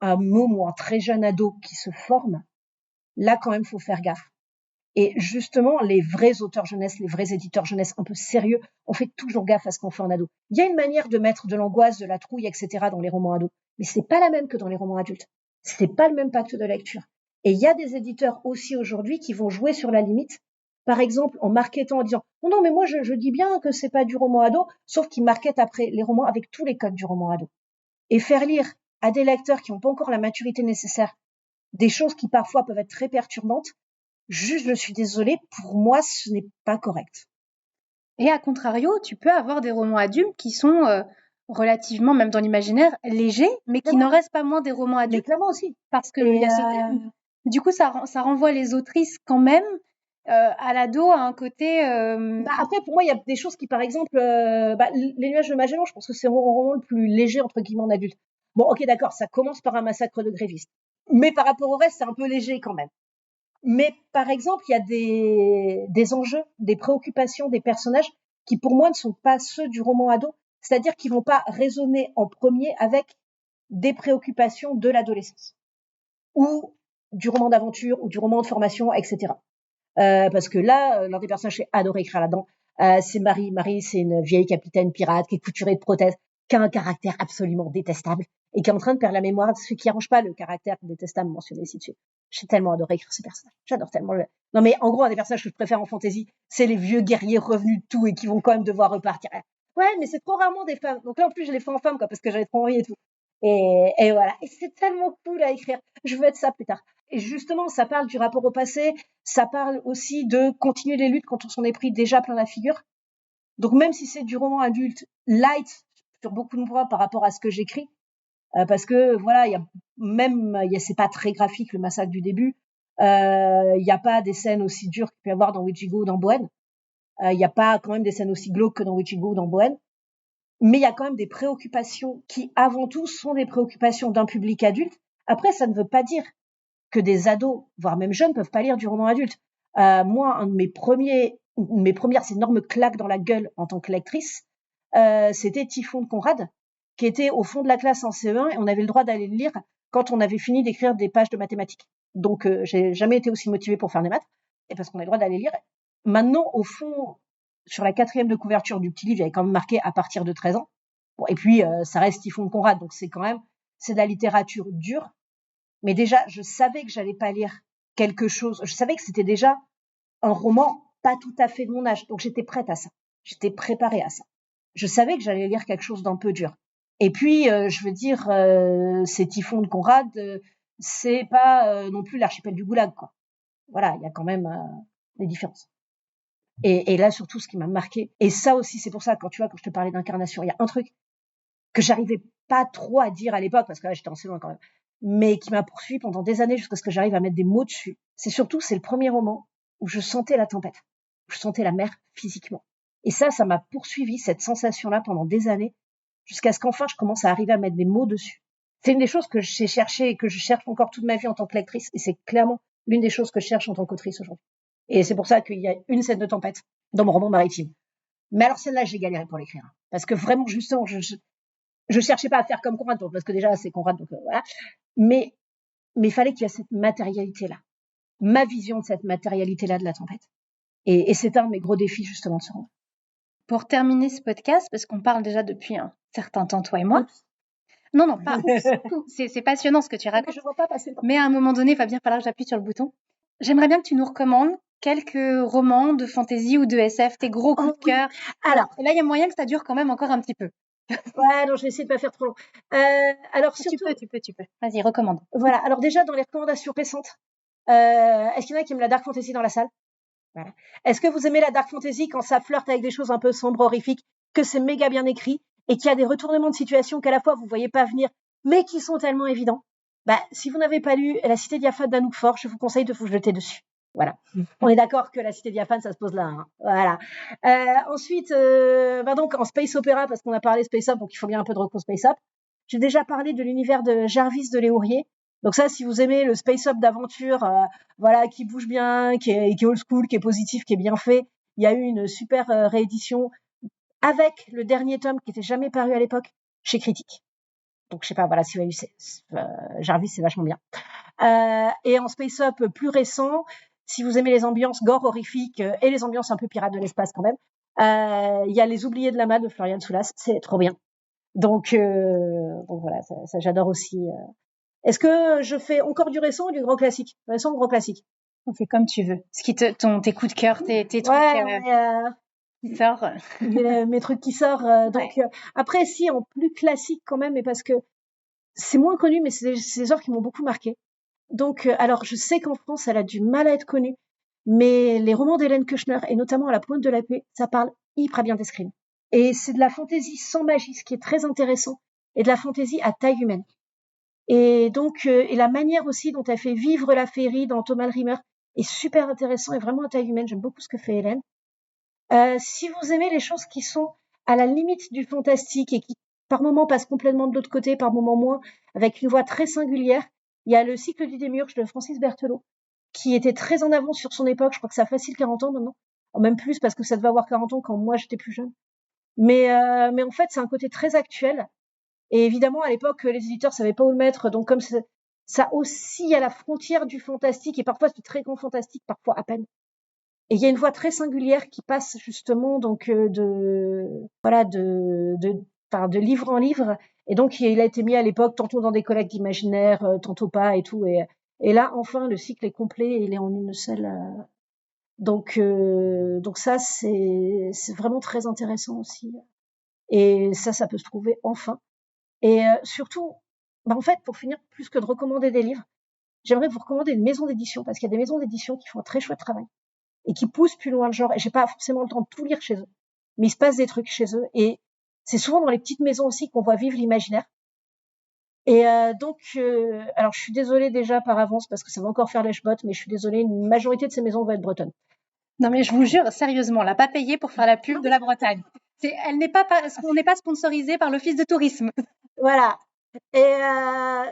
S2: un môme ou un très jeune ado qui se forme, là quand même faut faire gaffe. Et justement, les vrais auteurs jeunesse, les vrais éditeurs jeunesse un peu sérieux, on fait toujours gaffe à ce qu'on fait en ado. Il y a une manière de mettre de l'angoisse, de la trouille, etc. dans les romans ados, mais c'est pas la même que dans les romans adultes. C'est pas le même pacte de lecture. Et il y a des éditeurs aussi aujourd'hui qui vont jouer sur la limite, par exemple en marketant, en disant non, mais moi je dis bien que c'est pas du roman ado, sauf qu'ils marketent après les romans avec tous les codes du roman ado. Et faire lire à des lecteurs qui n'ont pas encore la maturité nécessaire des choses qui parfois peuvent être très perturbantes, juste, je suis désolée, pour moi, ce n'est pas correct.
S1: Et à contrario, tu peux avoir des romans adultes qui sont relativement, même dans l'imaginaire, légers, mais qui n'en restent pas moins des romans
S2: Mais
S1: adultes.
S2: clairement aussi.
S1: Parce que du coup, ça renvoie les autrices quand même à l'ado à un côté.
S2: Après, pour moi, il y a des choses qui, par exemple, Les Nuages de Magellan, je pense que c'est mon roman le plus léger, entre guillemets, en adulte. Bon, ok, d'accord, ça commence par un massacre de grévistes. Mais par rapport au reste, c'est un peu léger quand même. Mais par exemple, il y a des enjeux, des préoccupations des personnages qui, pour moi, ne sont pas ceux du roman ado. C'est-à-dire qu'ils vont pas résonner en premier avec des préoccupations de l'adolescence ou du roman d'aventure ou du roman de formation, etc. Parce que là, l'un des personnages, j'ai adoré écrire là-dedans, c'est Marie. Marie, c'est une vieille capitaine pirate qui est couturée de prothèses, qui a un caractère absolument détestable et qui est en train de perdre la mémoire, ce qui arrange pas le caractère détestable mentionné ici dessus. J'ai tellement adoré écrire ce personnage. J'adore tellement le... Non, mais en gros, un des personnages que je préfère en fantasy, c'est les vieux guerriers revenus de tout et qui vont quand même devoir repartir. Ouais, mais c'est trop rarement des femmes. Donc là, en plus, je les fais en femme, quoi, parce que j'avais trop envie et tout. Et voilà. Et c'est tellement cool à écrire. Je veux être ça plus tard. Et justement, ça parle du rapport au passé. Ça parle aussi de continuer les luttes quand on s'en est pris déjà plein la figure. Donc même si c'est du roman adulte light sur beaucoup de points par rapport à ce que j'écris, parce que voilà, c'est pas très graphique le massacre du début. Il y a pas des scènes aussi dures qu'il peut y avoir dans Witchigo ou dans Bohen. Il y a pas quand même des scènes aussi glauques que dans Witchigo ou dans Bohen. Mais il y a quand même des préoccupations qui, avant tout, sont des préoccupations d'un public adulte. Après, ça ne veut pas dire que des ados, voire même jeunes, peuvent pas lire du roman adulte. Moi, une de mes premières énormes claques dans la gueule en tant que lectrice, c'était Typhon de Conrad, qui était au fond de la classe en CE1 et on avait le droit d'aller le lire quand on avait fini d'écrire des pages de mathématiques. Donc, j'ai jamais été aussi motivée pour faire des maths, et parce qu'on a le droit d'aller lire. Maintenant, au fond, sur la 4e de couverture du petit livre, il y avait quand même marqué à partir de 13 ans. Bon, et puis, ça reste Typhon de Conrad, donc c'est de la littérature dure. Mais déjà, je savais que j'allais pas lire quelque chose. Je savais que c'était déjà un roman pas tout à fait de mon âge. Donc, j'étais prête à ça. J'étais préparée à ça. Je savais que j'allais lire quelque chose d'un peu dur. Et puis, je veux dire, c'est Typhon de Conrad, c'est pas non plus l'archipel du Goulag, quoi. Voilà, il y a quand même des différences. Et là, surtout, ce qui m'a marqué, et ça aussi, c'est pour ça, quand je te parlais d'incarnation, il y a un truc que j'arrivais pas trop à dire à l'époque, parce que là, j'étais en loin quand même, mais qui m'a poursuivi pendant des années jusqu'à ce que j'arrive à mettre des mots dessus. C'est le premier roman où je sentais la tempête, où je sentais la mer physiquement. Et ça m'a poursuivi, cette sensation-là, pendant des années, jusqu'à ce qu'enfin, je commence à arriver à mettre des mots dessus. C'est une des choses que j'ai cherché et que je cherche encore toute ma vie en tant que lectrice, et c'est clairement l'une des choses que je cherche en tant qu'autrice aujourd'hui. Et c'est pour ça qu'il y a une scène de tempête dans mon roman maritime. Mais alors celle-là, j'ai galéré pour l'écrire. Parce que vraiment, justement, je cherchais pas à faire comme Conrad, parce que déjà, c'est Conrad, donc voilà. Mais il fallait qu'il y ait cette matérialité-là. Ma vision de cette matérialité-là de la tempête. Et c'est un de mes gros défis, justement, de ce roman.
S1: Pour terminer ce podcast, parce qu'on parle déjà depuis un certain temps, toi et moi. Oups. Non, pas oups. C'est passionnant ce que tu racontes.
S2: Je vois pas passer le temps.
S1: Mais à un moment donné, il va bien falloir que j'appuie sur le bouton. J'aimerais bien que tu nous recommandes quelques romans de fantasy ou de SF, tes gros coups de cœur. Alors, là, il y a moyen que ça dure quand même encore un petit peu.
S2: Ouais, non, je vais essayer de pas faire trop long. Alors, surtout...
S1: Tu peux. Vas-y, recommande.
S2: Voilà. Alors, déjà, dans les recommandations récentes, est-ce qu'il y en a qui aiment la dark fantasy dans la salle? Voilà. Est-ce que vous aimez la dark fantasy quand ça flirte avec des choses un peu sombres, horrifiques, que c'est méga bien écrit et qu'il y a des retournements de situation qu'à la fois vous voyez pas venir, mais qui sont tellement évidents? Si vous n'avez pas lu La Cité diaphane d'Anouk Faure, je vous conseille de vous jeter dessus. Voilà. On est d'accord que La Cité diaphane, ça se pose là. Hein. Voilà. Ensuite, donc en space opéra, parce qu'on a parlé space up, donc il faut bien un peu de reco space up. J'ai déjà parlé de l'univers de Jarvis de Léourier. Donc ça, si vous aimez le space up d'aventure, voilà, qui bouge bien, qui est old school, qui est positif, qui est bien fait, il y a eu une super réédition avec le dernier tome qui était jamais paru à l'époque chez Critique. Donc je sais pas, voilà, si vous avez lu Jarvis, c'est vachement bien. Et en space up plus récent, si vous aimez les ambiances gore horrifiques et les ambiances un peu pirates de l'espace quand même, il y a Les Oubliés de la Made de Florian Soulas, c'est trop bien. Donc voilà, ça j'adore aussi. Est-ce que je fais encore du récent ou du grand classique? Récent ou grand classique?
S1: On fait comme tu veux. Ce qui tes coups de cœur, tes trucs qui sortent.
S2: Mes trucs qui sortent. Donc après, si en plus classique quand même, mais parce que c'est moins connu, mais c'est des œuvres qui m'ont beaucoup marqué. Donc, alors je sais qu'en France, elle a du mal à être connue, mais les romans d'Hélène Keuchner, et notamment À la pointe de la paix, ça parle hyper bien d'escrime. Et c'est de la fantaisie sans magie, ce qui est très intéressant, et de la fantaisie à taille humaine. Et donc, et la manière aussi dont elle fait vivre la féerie dans Thomas le Rhymer est super intéressant et vraiment à taille humaine. J'aime beaucoup ce que fait Hélène. Si vous aimez les choses qui sont à la limite du fantastique et qui par moments passent complètement de l'autre côté, par moments moins, avec une voix très singulière, il y a le cycle du Démiurge de Francis Berthelot, qui était très en avance sur son époque. Je crois que ça facile 40 ans maintenant. Même plus, parce que ça devait avoir 40 ans quand moi j'étais plus jeune. Mais en fait, c'est un côté très actuel. Et évidemment, à l'époque, les éditeurs savaient pas où le mettre. Donc, comme ça oscille à la frontière du fantastique, et parfois c'est très grand fantastique, parfois à peine. Et il y a une voix très singulière qui passe justement donc de livre en livre. Et donc, il a été mis à l'époque tantôt dans des collectes d'imaginaire, tantôt pas et tout. Et là, enfin, le cycle est complet et il est en une seule. Donc ça, c'est vraiment très intéressant aussi. Et ça peut se trouver enfin. Et surtout, en fait, pour finir, plus que de recommander des livres, j'aimerais vous recommander une maison d'édition, parce qu'il y a des maisons d'édition qui font un très chouette travail et qui poussent plus loin le genre. Et j'ai pas forcément le temps de tout lire chez eux, mais il se passe des trucs chez eux. Et c'est souvent dans les petites maisons aussi qu'on voit vivre l'imaginaire. Et donc, alors je suis désolée déjà par avance parce que ça va encore faire lèche-botte, mais je suis désolée, une majorité de ces maisons vont être bretonnes.
S1: Non mais je vous jure, sérieusement, on l'a pas payé pour faire la pub de la Bretagne. On n'est pas sponsorisé par l'Office de tourisme.
S2: Voilà. Et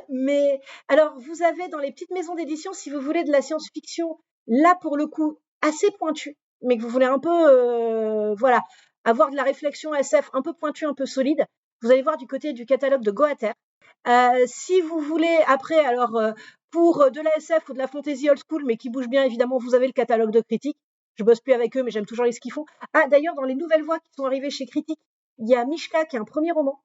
S2: mais alors, vous avez dans les petites maisons d'édition, si vous voulez de la science-fiction, là pour le coup assez pointue, mais que vous voulez un peu, avoir de la réflexion SF un peu pointue, un peu solide, vous allez voir du côté du catalogue de Goater. Si vous voulez après, alors pour de la SF ou de la fantasy old school, mais qui bouge bien, évidemment, vous avez le catalogue de Critique. Je bosse plus avec eux, mais j'aime toujours ce qu'ils font. Ah, d'ailleurs, dans les nouvelles voix qui sont arrivées chez Critique, il y a Mishka qui a un premier roman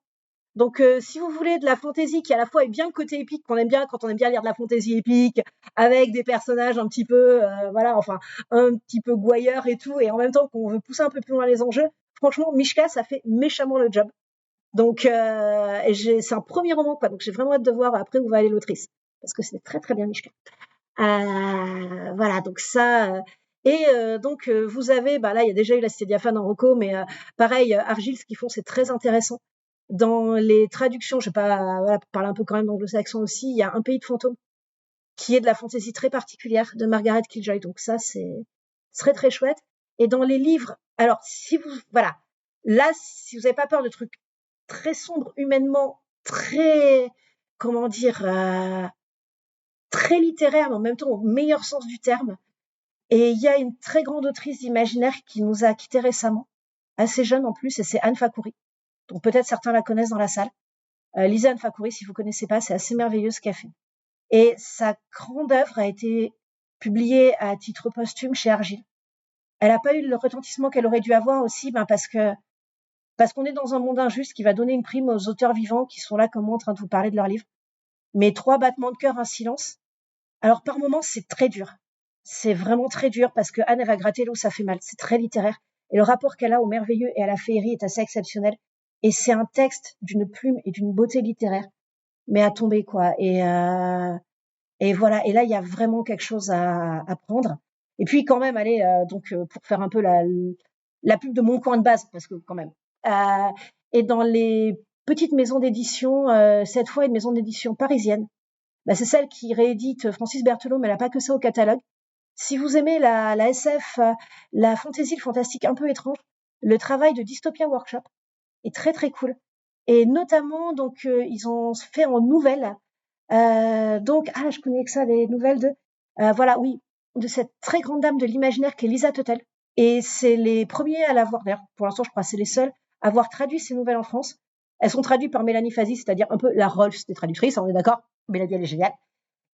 S2: Donc, si vous voulez de la fantaisie qui à la fois est bien le côté épique qu'on aime bien quand on aime bien lire de la fantaisie épique, avec des personnages un petit peu, un petit peu gouailleurs et tout, et en même temps qu'on veut pousser un peu plus loin les enjeux, franchement, Mishka, ça fait méchamment le job. Donc, c'est un premier roman, quoi. Donc, j'ai vraiment hâte de voir après où va aller l'autrice, parce que c'est très très bien Mishka. Voilà, donc ça. Donc, vous avez, là, il y a déjà eu la Cité diaphane en reco, mais pareil, Argyle, ce qu'ils font, c'est très intéressant. Dans les traductions, je vais pas, pour parler un peu quand même d'anglo-saxon aussi, il y a Un pays de fantômes, qui est de la fantaisie très particulière de Margaret Killjoy. Donc ça, c'est très très chouette. Et dans les livres, alors là, si vous n'avez pas peur de trucs très sombres humainement, très, comment dire, très littéraire, mais en même temps au meilleur sens du terme. Et il y a une très grande autrice d'imaginaire qui nous a quittés récemment, assez jeune en plus, et c'est Anne Fakhouri. Donc peut-être certains la connaissent dans la salle. Lisez Anne Fakhouri si vous connaissez pas, c'est assez merveilleux ce qu'elle fait. Et sa grande œuvre a été publiée à titre posthume chez Argyle. Elle n'a pas eu le retentissement qu'elle aurait dû avoir aussi, parce qu'on est dans un monde injuste qui va donner une prime aux auteurs vivants qui sont là comme moi en train de vous parler de leur livre. Mais 3 battements de cœur, un silence. Alors par moments, c'est très dur. C'est vraiment très dur parce que Anne, elle va gratter là où ça fait mal. C'est très littéraire. Et le rapport qu'elle a au merveilleux et à la féerie est assez exceptionnel. Et c'est un texte d'une plume et d'une beauté littéraire, mais à tomber, quoi. Et voilà. Et là, il y a vraiment quelque chose à prendre. Et puis quand même, allez, pour faire un peu la pub de mon coin de base, parce que quand même. Et dans les petites maisons d'édition, cette fois une maison d'édition parisienne, c'est celle qui réédite Francis Berthelot, mais elle n'a pas que ça au catalogue. Si vous aimez la SF, la fantaisie, le fantastique un peu étrange, le travail de Dystopia Workshop est très très cool. Et notamment, donc, ils ont fait en nouvelles. Je connais que ça, les nouvelles de cette très grande dame de l'imaginaire qui est Lisa Tuttle. Et c'est les premiers à l'avoir, d'ailleurs, pour l'instant, je crois, c'est les seuls à avoir traduit ces nouvelles en France. Elles sont traduites par Mélanie Fazi, c'est-à-dire un peu la Rolf des traductrices, on est d'accord? Mélanie, elle est géniale.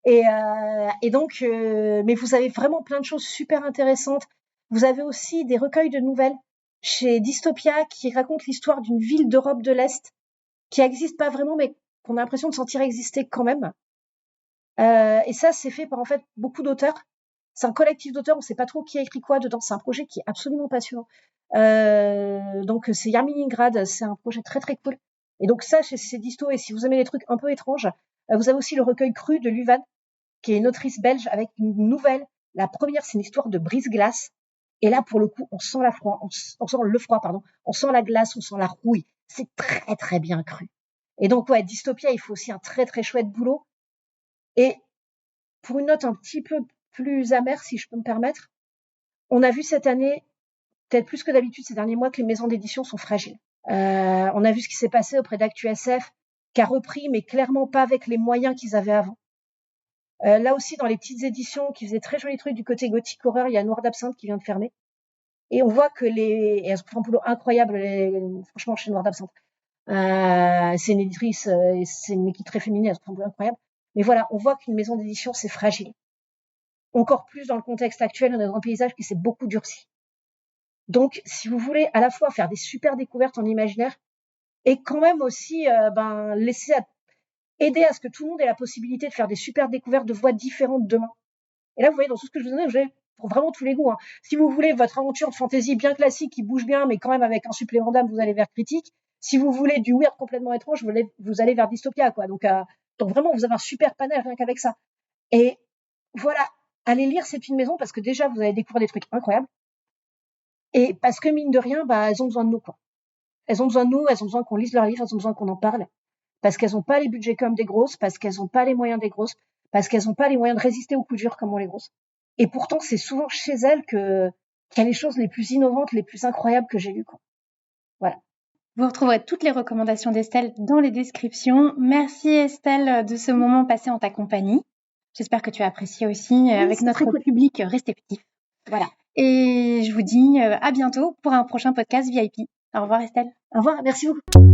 S2: Et donc, mais vous avez vraiment plein de choses super intéressantes. Vous avez aussi des recueils de nouvelles chez Dystopia qui racontent l'histoire d'une ville d'Europe de l'Est qui n'existe pas vraiment, mais qu'on a l'impression de sentir exister quand même. Et ça, c'est fait par en fait beaucoup d'auteurs. C'est un collectif d'auteurs, on ne sait pas trop qui a écrit quoi dedans. C'est un projet qui est absolument passionnant. Donc c'est Yarminingrad, c'est un projet très très cool. Et donc ça, c'est Disto. Et si vous aimez les trucs un peu étranges, vous avez aussi le recueil Cru de Luvan, qui est une autrice belge avec une nouvelle. La première, c'est une histoire de brise-glace. Et là, pour le coup, on sent on sent le froid, pardon. On sent la glace, on sent la rouille. C'est très très bien cru. Et donc ouais, Dystopia, il faut aussi un très très chouette boulot. Et pour une note un petit peu plus amère, si je peux me permettre, on a vu cette année, peut-être plus que d'habitude ces derniers mois, que les maisons d'édition sont fragiles. On a vu ce qui s'est passé auprès d'ActuSF, qui a repris, mais clairement pas avec les moyens qu'ils avaient avant. Là aussi, dans les petites éditions qui faisaient très jolis trucs du côté gothique horreur, il y a Noir d'Absinthe qui vient de fermer. Et on voit que elles font un boulot incroyable, franchement, chez Noir d'Absinthe. C'est une éditrice, c'est une équipe très féminine, elles font un boulot incroyable. Mais voilà, on voit qu'une maison d'édition, c'est fragile. Encore plus dans le contexte actuel, on est dans un paysage qui s'est beaucoup durci. Donc, si vous voulez à la fois faire des super découvertes en imaginaire et quand même aussi aider à ce que tout le monde ait la possibilité de faire des super découvertes de voix différentes demain. Et là, vous voyez, dans tout ce que je vous ai donné, pour vraiment tous les goûts. Hein. Si vous voulez votre aventure de fantasy bien classique qui bouge bien, mais quand même avec un supplément d'âme, vous allez vers Critique. Si vous voulez du weird complètement étrange, vous allez vers Dystopia, quoi. Donc vraiment, vous avez un super panel rien qu'avec ça. Et voilà, allez lire C'est une maison parce que déjà, vous allez découvrir des trucs incroyables. Et parce que mine de rien, elles ont besoin de nous, quoi. Elles ont besoin de nous, elles ont besoin qu'on lise leurs livres, elles ont besoin qu'on en parle. Parce qu'elles n'ont pas les budgets comme des grosses, parce qu'elles n'ont pas les moyens des grosses, parce qu'elles n'ont pas les moyens de résister aux coups durs comme ont les grosses. Et pourtant, c'est souvent chez elles qu'il y a les choses les plus innovantes, les plus incroyables que j'ai lues, quoi. Voilà.
S1: Vous retrouverez toutes les recommandations d'Estelle dans les descriptions. Merci Estelle de ce moment passé en ta compagnie. J'espère que tu as apprécié aussi avec notre public réceptif. Voilà. Et je vous dis à bientôt pour un prochain podcast VIP. Au revoir Estelle.
S2: Au revoir, merci beaucoup.